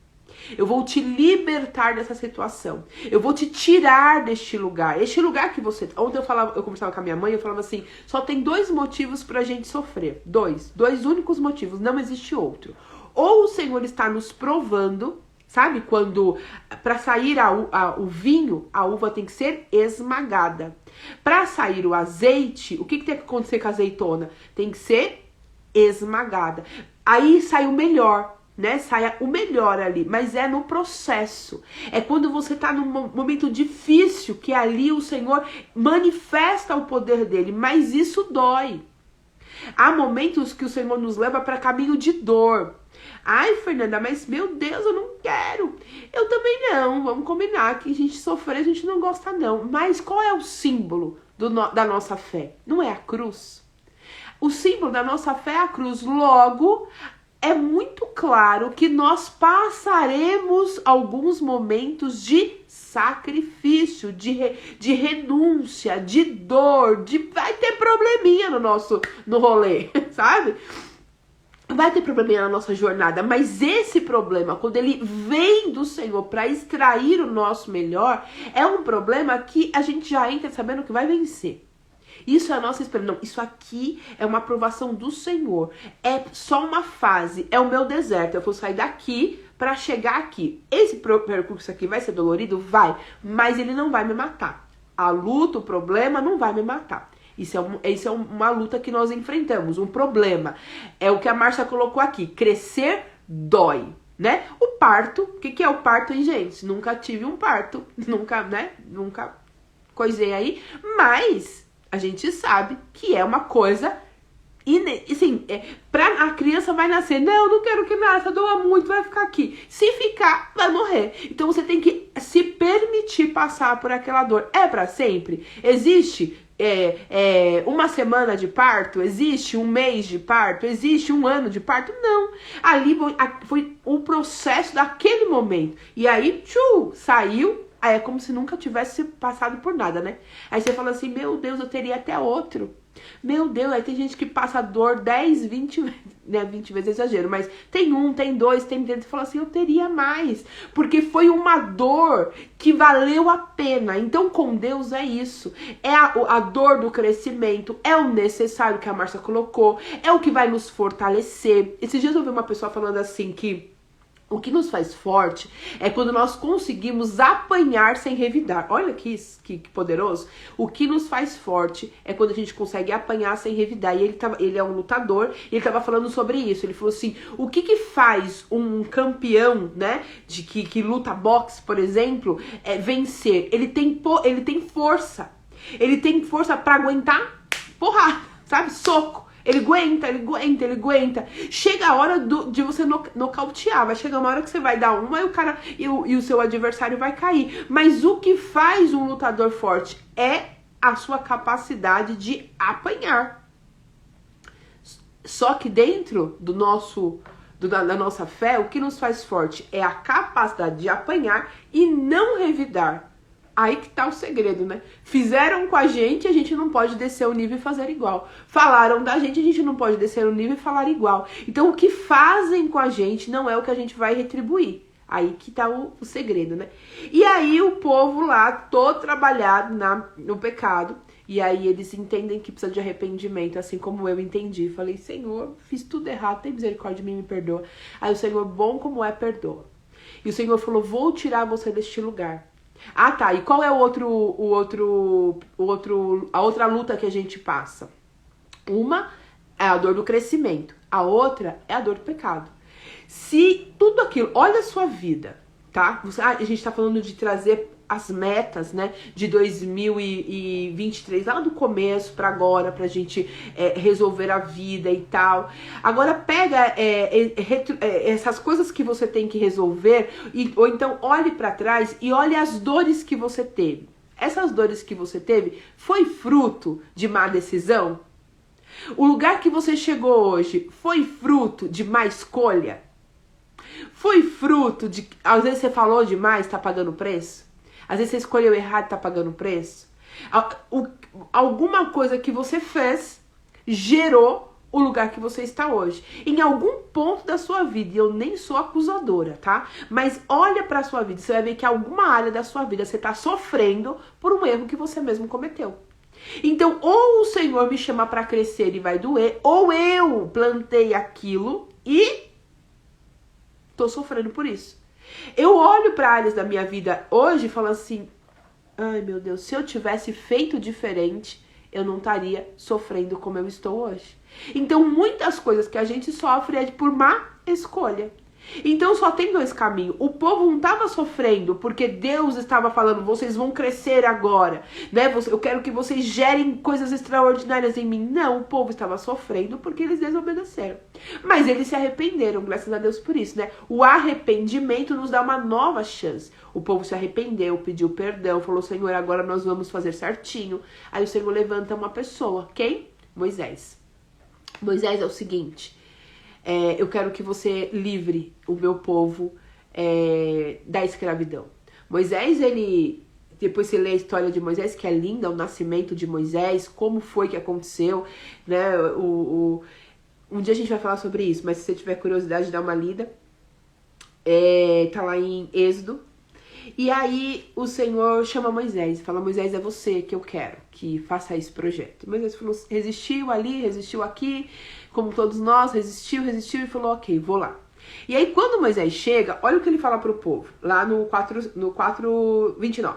Eu vou te libertar dessa situação. Eu vou te tirar deste lugar. Este lugar que você... Ontem eu conversava com a minha mãe, eu falava assim, só tem 2 motivos pra gente sofrer. 2 únicos motivos, não existe outro. Ou o Senhor está nos provando, sabe? Quando, para sair o vinho, a uva tem que ser esmagada. Para sair o azeite, o que tem que acontecer com a azeitona? Tem que ser esmagada. Aí sai o melhor, né? Sai o melhor ali, mas é no processo. É quando você tá num momento difícil que ali o Senhor manifesta o poder dele, mas isso dói. Há momentos que o Senhor nos leva para caminho de dor. Ai, Fernanda, mas meu Deus, eu não quero. Eu também não. Vamos combinar que a gente sofrer, a gente não gosta não. Mas qual é o símbolo da nossa fé? Não é a cruz? O símbolo da nossa fé é a cruz. Logo, é muito claro que nós passaremos alguns momentos de sacrifício, de renúncia, de dor, vai ter probleminha no rolê, sabe? Vai ter problema na nossa jornada, mas esse problema, quando ele vem do Senhor para extrair o nosso melhor, é um problema que a gente já entra sabendo que vai vencer. Isso é a nossa esperança. Não, isso aqui é uma aprovação do Senhor. É só uma fase, é o meu deserto. Eu vou sair daqui para chegar aqui. Esse percurso aqui vai ser dolorido? Vai, mas ele não vai me matar. A luta, o problema não vai me matar. Isso é uma luta que nós enfrentamos, um problema. É o que a Márcia colocou aqui, crescer dói, né? O parto, o que é o parto, hein, gente? Nunca tive um parto, nunca coisei aí, mas a gente sabe que é uma coisa, assim, a criança vai nascer, não quero que nasça, doa muito, vai ficar aqui. Se ficar, vai morrer. Então você tem que se permitir passar por aquela dor. É pra sempre? Existe uma semana de parto? Existe um mês de parto? Existe um ano de parto? Não. Ali foi o processo daquele momento. E aí, saiu. Aí é como se nunca tivesse passado por nada, né? Aí você fala assim, meu Deus, eu teria até outro. Meu Deus, aí tem gente que passa dor 10, 20 vezes, né? 20 vezes é exagero, mas tem 1, tem 2, tem 3, você fala assim, eu teria mais. Porque foi uma dor que valeu a pena. Então com Deus é isso. É a dor do crescimento, é o necessário que a Márcia colocou, é o que vai nos fortalecer. Esses dias eu vi uma pessoa falando assim que o que nos faz forte é quando nós conseguimos apanhar sem revidar. Olha que poderoso. O que nos faz forte é quando a gente consegue apanhar sem revidar. E ele é um lutador e ele estava falando sobre isso. Ele falou assim, o que faz um campeão, né, que luta boxe, por exemplo, vencer? Ele tem força. Ele tem força para aguentar porrada, sabe? Soco. Ele aguenta. Chega a hora de você nocautear. Vai chegar uma hora que você vai dar uma e o seu adversário vai cair. Mas o que faz um lutador forte é a sua capacidade de apanhar. Só que dentro da nossa fé, o que nos faz forte é a capacidade de apanhar e não revidar. Aí que tá o segredo, né? Fizeram com a gente não pode descer o nível e fazer igual. Falaram da gente não pode descer o nível e falar igual. Então o que fazem com a gente não é o que a gente vai retribuir. Aí que tá o segredo, né? E aí o povo lá, todo trabalhado no pecado, e aí eles entendem que precisa de arrependimento, assim como eu entendi. Falei, Senhor, fiz tudo errado, tem misericórdia de mim, me perdoa. Aí o Senhor, bom como é, perdoa. E o Senhor falou, vou tirar você deste lugar. Ah, tá. E qual é a outra luta que a gente passa? Uma é a dor do crescimento. A outra é a dor do pecado. Se tudo aquilo... Olha a sua vida, tá? A gente tá falando de trazer as metas, né? De 2023, lá do começo pra agora, pra gente resolver a vida e tal. Agora pega essas coisas que você tem que resolver, ou então olhe pra trás e olhe as dores que você teve. Essas dores que você teve foi fruto de má decisão? O lugar que você chegou hoje foi fruto de má escolha? Foi fruto de... Às vezes você falou demais, tá pagando preço? Às vezes você escolheu errado e tá pagando preço? Alguma coisa que você fez gerou o lugar que você está hoje. Em algum ponto da sua vida, e eu nem sou acusadora, tá? Mas olha pra sua vida, você vai ver que alguma área da sua vida você tá sofrendo por um erro que você mesmo cometeu. Então, ou o Senhor me chama pra crescer e vai doer, ou eu plantei aquilo e tô sofrendo por isso. Eu olho para áreas da minha vida hoje e falo assim, ai meu Deus, se eu tivesse feito diferente, eu não estaria sofrendo como eu estou hoje. Então muitas coisas que a gente sofre é por má escolha. Então só tem dois caminhos. O povo não estava sofrendo porque Deus estava falando, vocês vão crescer agora, né? Eu quero que vocês gerem coisas extraordinárias em mim. Não, o povo estava sofrendo porque eles desobedeceram. Mas eles se arrependeram, graças a Deus por isso, né? O arrependimento nos dá uma nova chance. O povo se arrependeu, pediu perdão, falou, Senhor, agora nós vamos fazer certinho. Aí o Senhor levanta uma pessoa, quem? Moisés. Moisés é o seguinte... eu quero que você livre o meu povo da escravidão. Moisés, depois você lê a história de Moisés, que é linda, o nascimento de Moisés, como foi que aconteceu, né? Um dia a gente vai falar sobre isso, mas se você tiver curiosidade, dá uma lida. Tá lá em Êxodo. E aí o Senhor chama Moisés e fala: Moisés, é você que eu quero que faça esse projeto. Moisés falou, resistiu ali, resistiu aqui, como todos nós, resistiu e falou: ok, vou lá. E aí quando Moisés chega, olha o que ele fala pro povo, lá no 4:29.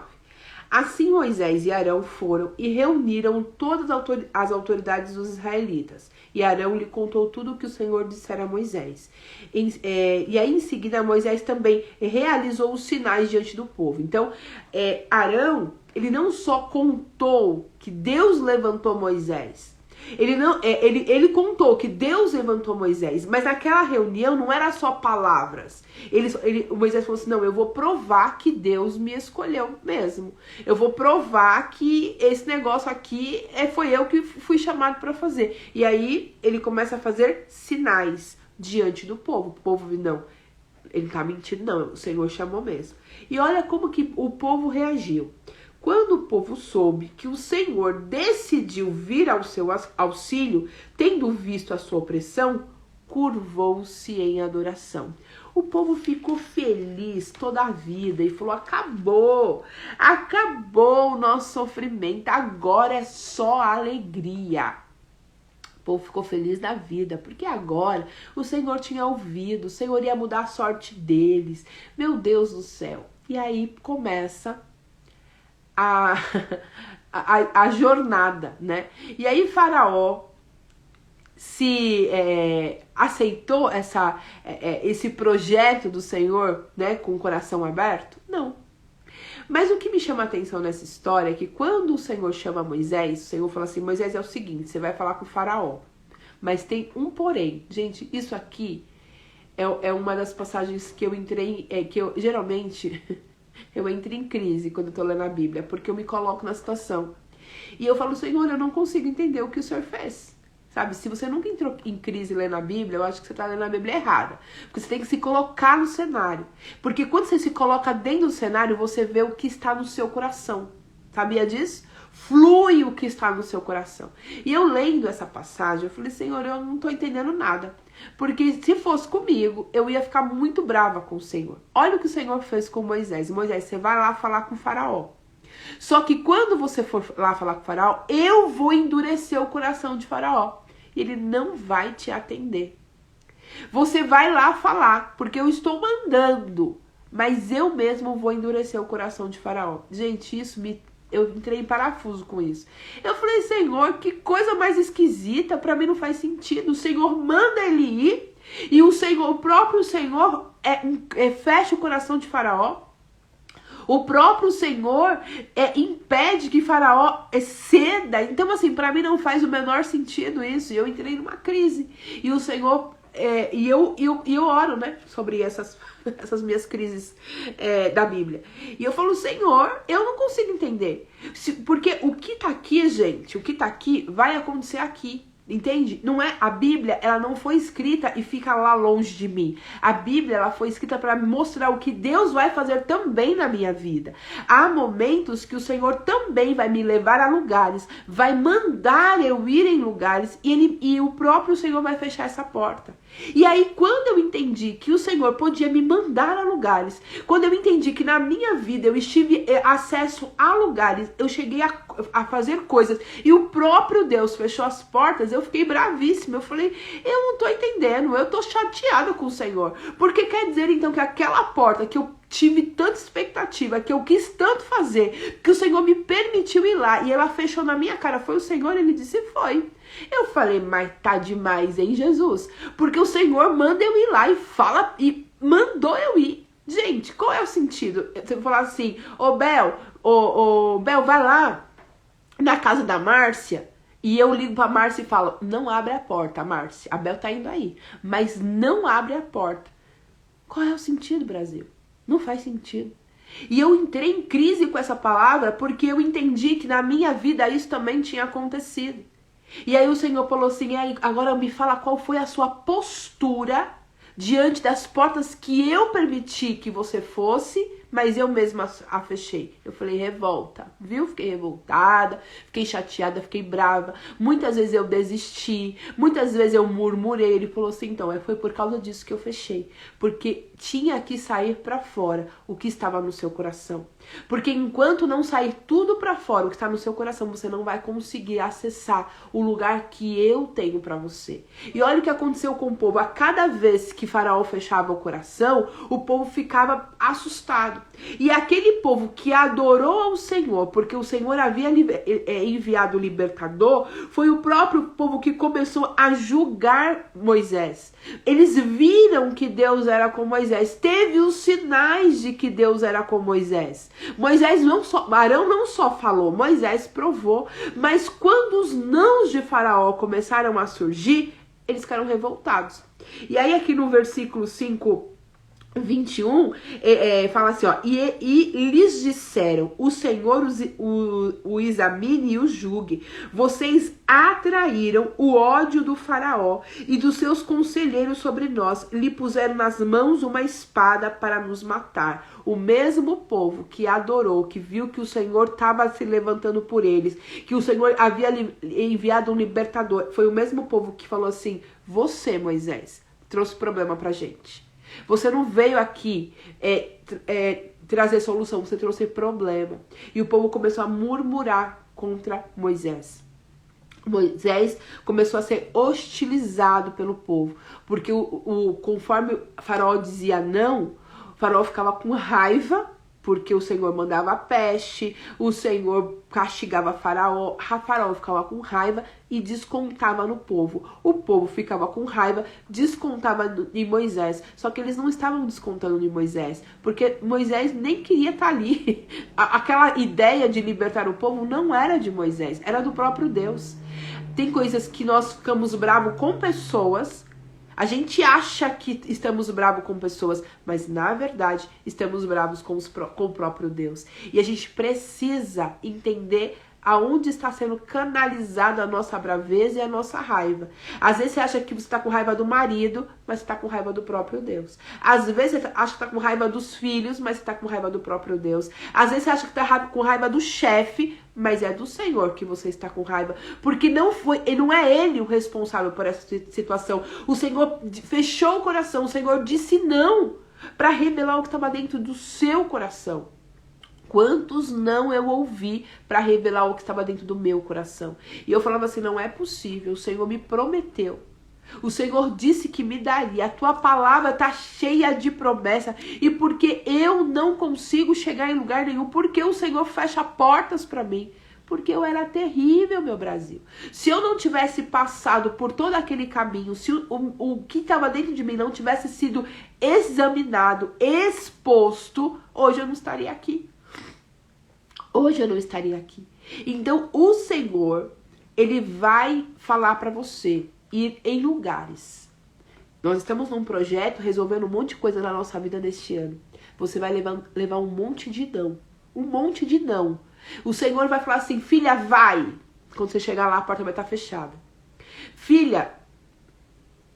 Assim Moisés e Arão foram e reuniram todas as autoridades dos israelitas. E Arão lhe contou tudo o que o Senhor dissera a Moisés. E aí em seguida Moisés também realizou os sinais diante do povo. Então Arão, ele não só contou que Deus levantou Moisés. Ele contou que Deus levantou Moisés, mas naquela reunião não era só palavras. O Moisés falou assim: não, eu vou provar que Deus me escolheu mesmo. Eu vou provar que esse negócio aqui foi eu que fui chamado para fazer. E aí ele começa a fazer sinais diante do povo. O povo, não, ele tá mentindo, não, o Senhor chamou mesmo. E olha como que o povo reagiu. Quando o povo soube que o Senhor decidiu vir ao seu auxílio, tendo visto a sua opressão, curvou-se em adoração. O povo ficou feliz toda a vida e falou: acabou o nosso sofrimento, agora é só alegria. O povo ficou feliz da vida, porque agora o Senhor tinha ouvido, o Senhor ia mudar a sorte deles. Meu Deus do céu. E aí começa a jornada, né? E aí Faraó se aceitou esse projeto do Senhor, né, com o coração aberto? Não. Mas o que me chama a atenção nessa história é que quando o Senhor chama Moisés, o Senhor fala assim: Moisés, é o seguinte, você vai falar com o Faraó. Mas tem um porém. Gente, isso aqui é uma das passagens que eu entrei, que eu geralmente... eu entro em crise quando eu tô lendo a Bíblia, porque eu me coloco na situação. E eu falo: Senhor, eu não consigo entender o que o Senhor fez. Sabe, se você nunca entrou em crise lendo a Bíblia, eu acho que você tá lendo a Bíblia errada. Porque você tem que se colocar no cenário. Porque quando você se coloca dentro do cenário, você vê o que está no seu coração. Sabia disso? Flui o que está no seu coração. E eu lendo essa passagem, eu falei: Senhor, eu não tô entendendo nada. Porque se fosse comigo, eu ia ficar muito brava com o Senhor. Olha o que o Senhor fez com Moisés. Moisés, você vai lá falar com o Faraó. Só que quando você for lá falar com o Faraó, eu vou endurecer o coração de Faraó. E ele não vai te atender. Você vai lá falar, porque eu estou mandando. Mas eu mesmo vou endurecer o coração de Faraó. Gente, eu entrei em parafuso com isso. Eu falei: Senhor, que coisa mais esquisita, pra mim não faz sentido. O Senhor manda ele ir e o próprio Senhor fecha o coração de Faraó. O próprio Senhor impede que Faraó ceda. Então, assim, pra mim não faz o menor sentido isso. E eu entrei numa crise. E o Senhor... E eu oro, né, sobre essas minhas crises da Bíblia. E eu falo: Senhor, eu não consigo entender. Porque o que tá aqui, gente, o que tá aqui vai acontecer aqui. Entende? Não é a Bíblia, ela não foi escrita e fica lá longe de mim. A Bíblia, ela foi escrita para mostrar o que Deus vai fazer também na minha vida. Há momentos que o Senhor também vai me levar a lugares, vai mandar eu ir em lugares e o próprio Senhor vai fechar essa porta. E aí, quando eu entendi que o Senhor podia me mandar a lugares, quando eu entendi que na minha vida eu tive acesso a lugares, eu cheguei a fazer coisas e o próprio Deus fechou as portas, eu fiquei bravíssima. Eu falei: eu não tô entendendo, eu tô chateada com o Senhor. Porque quer dizer então que aquela porta que eu tive tanta expectativa, que eu quis tanto fazer, que o Senhor me permitiu ir lá e ela fechou na minha cara, foi o Senhor? Ele disse: foi. Eu falei: mas tá demais, hein, Jesus? Porque o Senhor manda eu ir lá e fala, e mandou eu ir. Gente, qual é o sentido? Você falar assim: ô Bel, Bel, vai lá na casa da Márcia. E eu ligo pra Márcia e falo: não abre a porta, Márcia. A Bel tá indo aí, mas não abre a porta. Qual é o sentido, Brasil? Não faz sentido. E eu entrei em crise com essa palavra porque eu entendi que na minha vida isso também tinha acontecido. E aí o Senhor falou assim: e aí, agora me fala qual foi a sua postura diante das portas que eu permiti que você fosse, mas eu mesma a fechei. Eu falei, revolta, viu? Fiquei revoltada, fiquei chateada, fiquei brava. Muitas vezes eu desisti, muitas vezes eu murmurei. Ele falou assim, então, foi por causa disso que eu fechei. Porque tinha que sair para fora o que estava no seu coração. Porque enquanto não sair tudo para fora, o que está no seu coração, você não vai conseguir acessar o lugar que eu tenho para você. E olha o que aconteceu com o povo. A cada vez que Faraó fechava o coração, o povo ficava assustado. E aquele povo que adorou ao Senhor, porque o Senhor havia enviado o libertador, foi o próprio povo que começou a julgar Moisés. Eles viram que Deus era com Moisés. Teve os sinais de que Deus era com Moisés. Arão não só falou, Moisés provou. Mas quando os nãos de Faraó começaram a surgir, eles ficaram revoltados. E aí aqui no versículo 5:21, fala assim, ó, e lhes disseram, o Senhor o examine e o julgue. Vocês atraíram o ódio do Faraó e dos seus conselheiros sobre nós, lhe puseram nas mãos uma espada para nos matar. O mesmo povo que adorou, que viu que o Senhor estava se levantando por eles, que o Senhor havia enviado um libertador, foi o mesmo povo que falou assim, você, Moisés, trouxe problema pra gente. Você não veio aqui trazer solução, você trouxe problema. E o povo começou a murmurar contra Moisés. Moisés começou a ser hostilizado pelo povo. Porque conforme o Faraó dizia não, o Faraó ficava com raiva, porque o Senhor mandava peste, o Senhor castigava Faraó ficava com raiva e descontava no povo. O povo ficava com raiva, descontava em Moisés. Só que eles não estavam descontando em Moisés, porque Moisés nem queria estar ali. Aquela ideia de libertar o povo não era de Moisés, era do próprio Deus. Tem coisas que nós ficamos bravos com pessoas. A gente acha que estamos bravos com pessoas, mas na verdade estamos bravos com o próprio Deus. E a gente precisa entender aonde está sendo canalizada a nossa braveza e a nossa raiva. Às vezes você acha que você está com raiva do marido, mas você está com raiva do próprio Deus. Às vezes você acha que está com raiva dos filhos, mas você está com raiva do próprio Deus. Às vezes você acha que está com raiva do chefe, mas é do Senhor que você está com raiva. Porque não é ele o responsável por essa situação. O Senhor fechou o coração, o Senhor disse não para revelar o que estava dentro do seu coração. Quantos não eu ouvi para revelar o que estava dentro do meu coração? E eu falava assim, não é possível, o Senhor me prometeu. O Senhor disse que me daria, a tua palavra está cheia de promessa. E porque eu não consigo chegar em lugar nenhum, porque o Senhor fecha portas para mim. Porque eu era terrível, meu Brasil. Se eu não tivesse passado por todo aquele caminho, se o que estava dentro de mim não tivesse sido examinado, exposto, hoje eu não estaria aqui. Hoje eu não estaria aqui. Então o Senhor, ele vai falar para você ir em lugares. Nós estamos num projeto resolvendo um monte de coisa na nossa vida neste ano. Você vai levar um monte de não. Um monte de não. O Senhor vai falar assim, filha, vai. Quando você chegar lá, a porta vai estar fechada. Filha,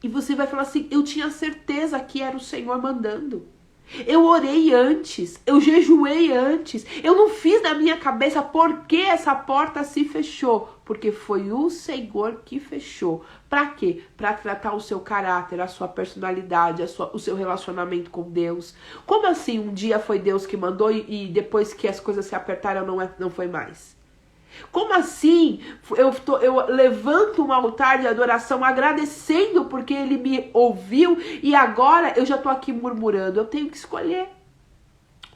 e você vai falar assim, eu tinha certeza que era o Senhor mandando. Eu orei antes, eu jejuei antes, eu não fiz na minha cabeça por que essa porta se fechou. Porque foi o Senhor que fechou. Para quê? Para tratar o seu caráter, a sua personalidade, o seu relacionamento com Deus. Como assim um dia foi Deus que mandou e depois que as coisas se apertaram não foi mais? Como assim eu levanto um altar de adoração agradecendo porque ele me ouviu e agora eu já tô aqui murmurando? Eu tenho que escolher.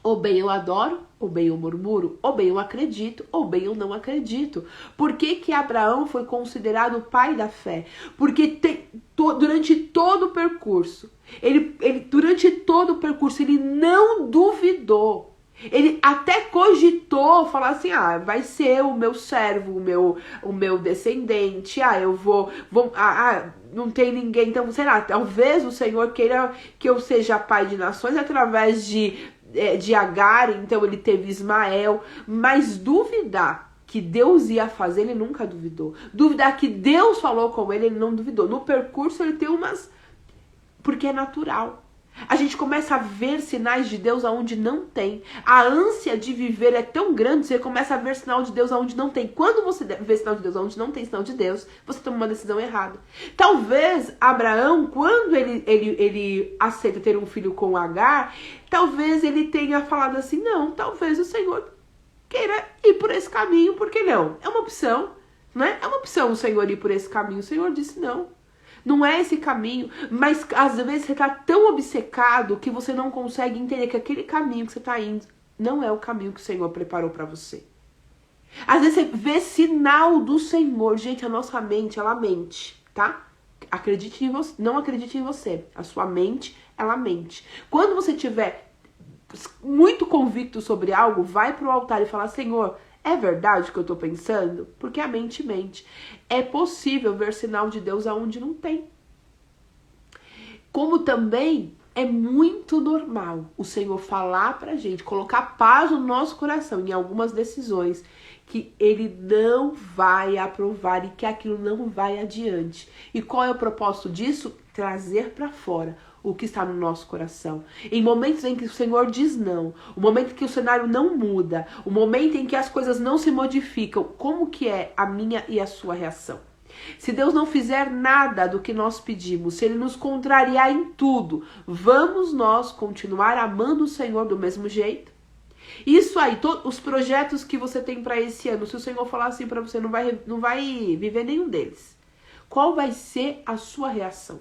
Ou bem eu adoro, ou bem eu murmuro, ou bem eu acredito, ou bem eu não acredito. Por que que Abraão foi considerado o pai da fé? Porque durante todo o percurso, durante todo o percurso, ele não duvidou. Ele até cogitou falar assim, vai ser o meu servo, o meu descendente, não tem ninguém, então, sei lá, talvez o Senhor queira que eu seja pai de nações através de Agar, então ele teve Ismael, mas duvidar que Deus ia fazer, ele nunca duvidou. Duvidar que Deus falou com ele não duvidou. No percurso ele tem porque é natural. A gente começa a ver sinais de Deus aonde não tem. A ânsia de viver é tão grande, você começa a ver sinal de Deus aonde não tem. Quando você vê sinal de Deus aonde não tem sinal de Deus, você toma uma decisão errada. Talvez Abraão, quando ele aceita ter um filho com Agar, talvez ele tenha falado assim, não, talvez o Senhor queira ir por esse caminho, por que não? É uma opção, né? É uma opção o Senhor ir por esse caminho. O Senhor disse não. Não é esse caminho, mas às vezes você está tão obcecado que você não consegue entender que aquele caminho que você está indo não é o caminho que o Senhor preparou para você. Às vezes você vê sinal do Senhor. Gente, a nossa mente, ela mente, tá? Acredite em você, não acredite em você. A sua mente, ela mente. Quando você tiver muito convicto sobre algo, vai pro altar e fala, Senhor, é verdade o que eu tô pensando? Porque a mente mente. É possível ver sinal de Deus aonde não tem. Como também é muito normal o Senhor falar pra gente, colocar paz no nosso coração em algumas decisões que Ele não vai aprovar e que aquilo não vai adiante. E qual é o propósito disso? Trazer pra fora o que está no nosso coração. Em momentos em que o Senhor diz não, o momento em que o cenário não muda, o momento em que as coisas não se modificam, como que é a minha e a sua reação? Se Deus não fizer nada do que nós pedimos, se Ele nos contrariar em tudo, vamos nós continuar amando o Senhor do mesmo jeito? Isso aí, os projetos que você tem para esse ano, se o Senhor falar assim para você, não vai viver nenhum deles, qual vai ser a sua reação?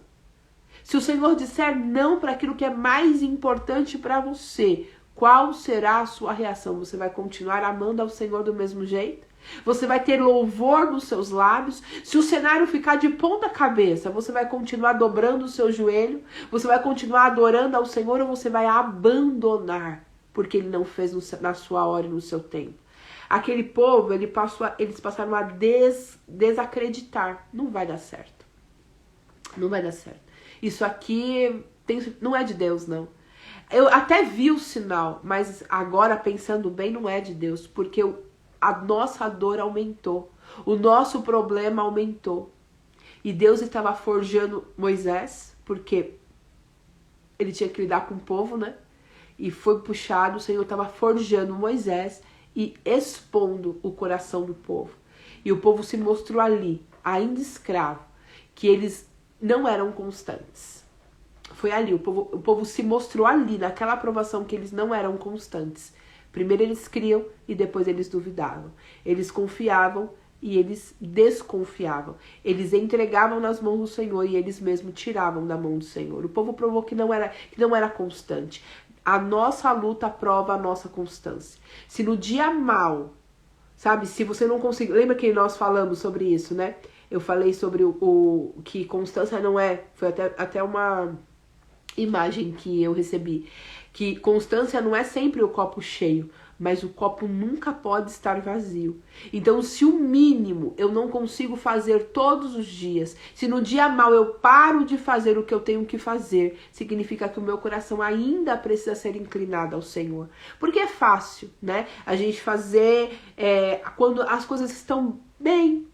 Se o Senhor disser não para aquilo que é mais importante para você, qual será a sua reação? Você vai continuar amando ao Senhor do mesmo jeito? Você vai ter louvor nos seus lábios? Se o cenário ficar de ponta cabeça, você vai continuar dobrando o seu joelho? Você vai continuar adorando ao Senhor ou você vai abandonar? Porque Ele não fez na sua hora e no seu tempo. Aquele povo, eles passaram a desacreditar. Não vai dar certo. Não vai dar certo. Isso aqui não é de Deus, não. Eu até vi o sinal, mas agora, pensando bem, não é de Deus. Porque a nossa dor aumentou. O nosso problema aumentou. E Deus estava forjando Moisés, porque ele tinha que lidar com o povo, né? E foi puxado, o Senhor estava forjando Moisés e expondo o coração do povo. E o povo se mostrou ali, ainda escravo, que eles não eram constantes. Foi ali, o povo se mostrou ali, naquela aprovação que eles não eram constantes. Primeiro eles criam e depois eles duvidavam. Eles confiavam e eles desconfiavam. Eles entregavam nas mãos do Senhor e eles mesmos tiravam da mão do Senhor. O povo provou que não era constante. A nossa luta prova a nossa constância. Se no dia mal, sabe, se você não conseguir... Lembra que nós falamos sobre isso, né? Eu falei sobre o que constância não é... Foi até uma imagem que eu recebi. Que constância não é sempre o copo cheio, mas o copo nunca pode estar vazio. Então, se o mínimo eu não consigo fazer todos os dias, se no dia mal eu paro de fazer o que eu tenho que fazer, significa que o meu coração ainda precisa ser inclinado ao Senhor. Porque é fácil, né? A gente fazer quando as coisas estão bem.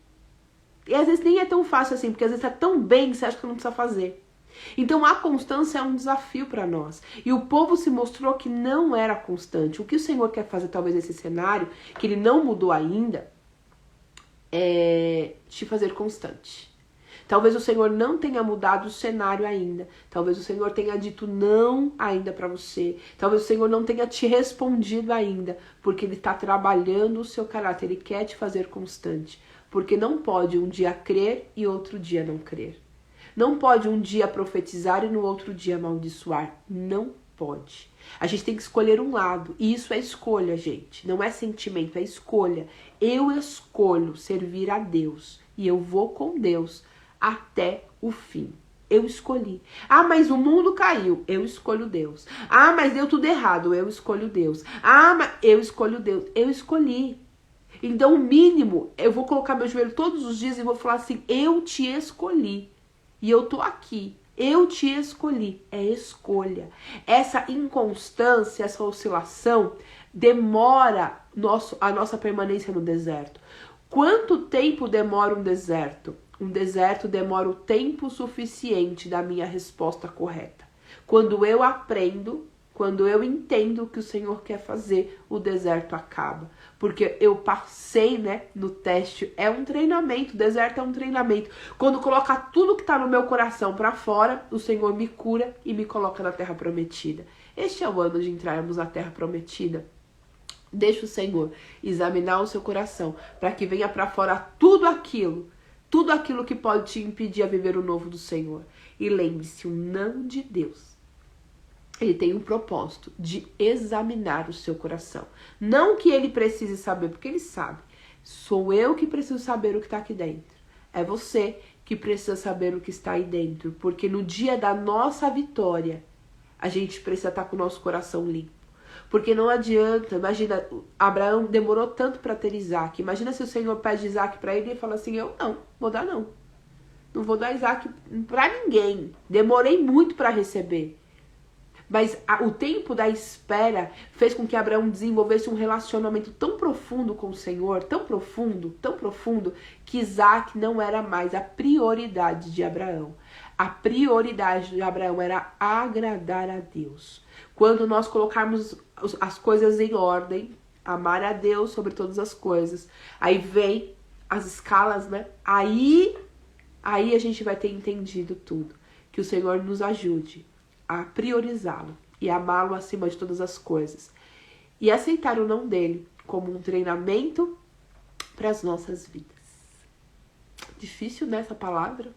E às vezes nem é tão fácil assim, porque às vezes tá tão bem que você acha que não precisa fazer. Então a constância é um desafio para nós. E o povo se mostrou que não era constante. O que o Senhor quer fazer talvez nesse cenário, que Ele não mudou ainda, é te fazer constante. Talvez o Senhor não tenha mudado o cenário ainda. Talvez o Senhor tenha dito não ainda para você. Talvez o Senhor não tenha te respondido ainda, porque Ele está trabalhando o seu caráter. Ele quer te fazer constante. Porque não pode um dia crer e outro dia não crer. Não pode um dia profetizar e no outro dia amaldiçoar. Não pode. A gente tem que escolher um lado. E isso é escolha, gente. Não é sentimento, é escolha. Eu escolho servir a Deus. E eu vou com Deus até o fim. Eu escolhi. Ah, mas o mundo caiu. Eu escolho Deus. Ah, mas deu tudo errado. Eu escolho Deus. Ah, mas eu escolho Deus. Eu escolhi. Então, o mínimo, eu vou colocar meu joelho todos os dias e vou falar assim, eu te escolhi. E eu tô aqui. Eu te escolhi. É escolha. Essa inconstância, essa oscilação, demora a nossa permanência no deserto. Quanto tempo demora um deserto? Um deserto demora o tempo suficiente da minha resposta correta. Quando eu aprendo, quando eu entendo o que o Senhor quer fazer, o deserto acaba. Porque eu passei, né, no teste. É um treinamento, o deserto é um treinamento. Quando coloca tudo que tá no meu coração para fora, o Senhor me cura e me coloca na terra prometida. Este é o ano de entrarmos na terra prometida. Deixa o Senhor examinar o seu coração, para que venha para fora tudo aquilo que pode te impedir a viver o novo do Senhor. E lembre-se, o não de Deus, ele tem um propósito de examinar o seu coração. Não que ele precise saber, porque ele sabe. Sou eu que preciso saber o que está aqui dentro. É você que precisa saber o que está aí dentro, porque no dia da nossa vitória, a gente precisa estar com o nosso coração limpo. Porque não adianta, imagina, Abraão demorou tanto para ter Isaac. Imagina se o Senhor pede Isaac para ele e fala assim, eu não, vou dar não. Não vou dar Isaac para ninguém. Demorei muito para receber. Mas o tempo da espera fez com que Abraão desenvolvesse um relacionamento tão profundo com o Senhor, tão profundo, que Isaac não era mais a prioridade de Abraão. A prioridade de Abraão era agradar a Deus. Quando nós colocarmos as coisas em ordem, amar a Deus sobre todas as coisas, aí vem as escalas, né? Aí a gente vai ter entendido tudo. Que o Senhor nos ajude a priorizá-lo e amá-lo acima de todas as coisas. E aceitar o não dele como um treinamento para as nossas vidas. Difícil, né, essa palavra?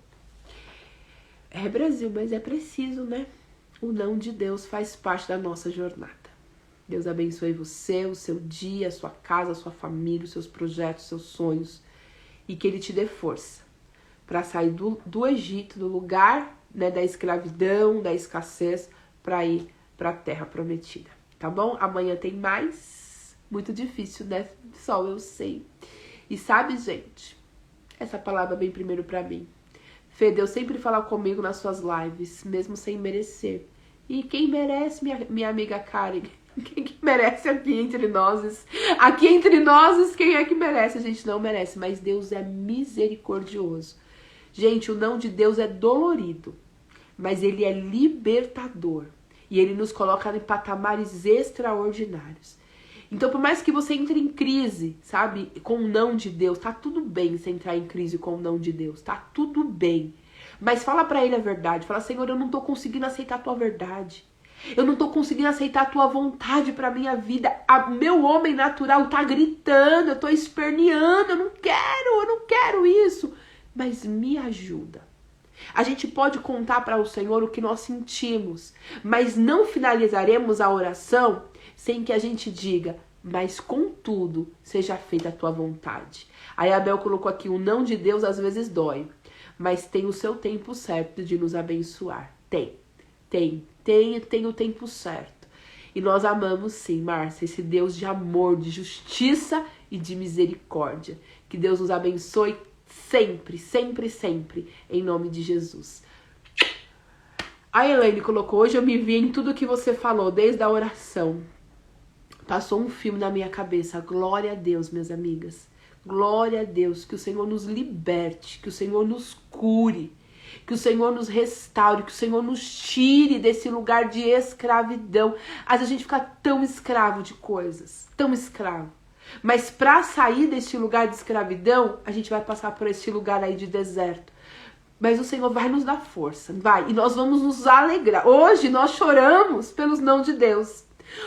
É, Brasil, mas é preciso, né? O não de Deus faz parte da nossa jornada. Deus abençoe você, o seu dia, a sua casa, a sua família, os seus projetos, os seus sonhos. E que ele te dê força para sair do Egito, do lugar, né, da escravidão, da escassez, para ir para a terra prometida. Tá bom? Amanhã tem mais. Muito difícil, né? Só eu sei. E sabe, gente, essa palavra vem primeiro para mim. Fê, Deus sempre fala comigo nas suas lives, mesmo sem merecer. E quem merece, minha amiga Karen? Quem que merece aqui entre nós? Aqui entre nós, quem é que merece? A gente não merece, mas Deus é misericordioso. Gente, o não de Deus é dolorido, mas ele é libertador. E ele nos coloca em patamares extraordinários. Então, por mais que você entre em crise, sabe, com o não de Deus, tá tudo bem você entrar em crise com o não de Deus, tá tudo bem. Mas fala pra ele a verdade, fala, Senhor, eu não tô conseguindo aceitar a tua verdade. Eu não tô conseguindo aceitar a tua vontade pra minha vida. Meu homem natural tá gritando, eu tô esperneando, eu não quero isso. Mas me ajuda. A gente pode contar para o Senhor o que nós sentimos, mas não finalizaremos a oração sem que a gente diga, mas contudo, seja feita a tua vontade. Aí Abel colocou aqui, o não de Deus às vezes dói, mas tem o seu tempo certo de nos abençoar. Tem o tempo certo. E nós amamos sim, Márcia, esse Deus de amor, de justiça e de misericórdia. Que Deus nos abençoe sempre, sempre, sempre, em nome de Jesus. A Elaine colocou, hoje eu me vi em tudo que você falou, desde a oração. Passou um filme na minha cabeça. Glória a Deus, minhas amigas. Glória a Deus, que o Senhor nos liberte, que o Senhor nos cure, que o Senhor nos restaure, que o Senhor nos tire desse lugar de escravidão. Às vezes a gente fica tão escravo de coisas, tão escravo. Mas para sair desse lugar de escravidão, a gente vai passar por esse lugar aí de deserto. Mas o Senhor vai nos dar força, vai. E nós vamos nos alegrar. Hoje nós choramos pelos não de Deus.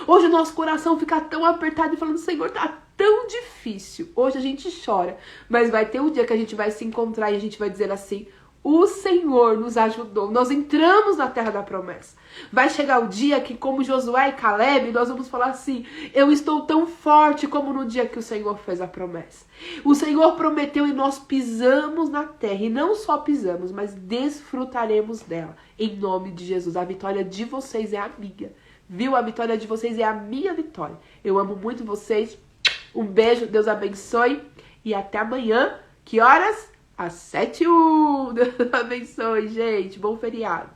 Hoje o nosso coração fica tão apertado e falando, Senhor, tá tão difícil. Hoje a gente chora, mas vai ter um dia que a gente vai se encontrar e a gente vai dizer assim, o Senhor nos ajudou, nós entramos na terra da promessa. Vai chegar o dia que, como Josué e Caleb, nós vamos falar assim, eu estou tão forte como no dia que o Senhor fez a promessa. O Senhor prometeu e nós pisamos na terra, e não só pisamos, mas desfrutaremos dela, em nome de Jesus. A vitória de vocês é a minha, viu? A vitória de vocês é a minha vitória. Eu amo muito vocês, um beijo, Deus abençoe, e até amanhã. Que horas? Às 7h01. Deus abençoe, gente. Bom feriado.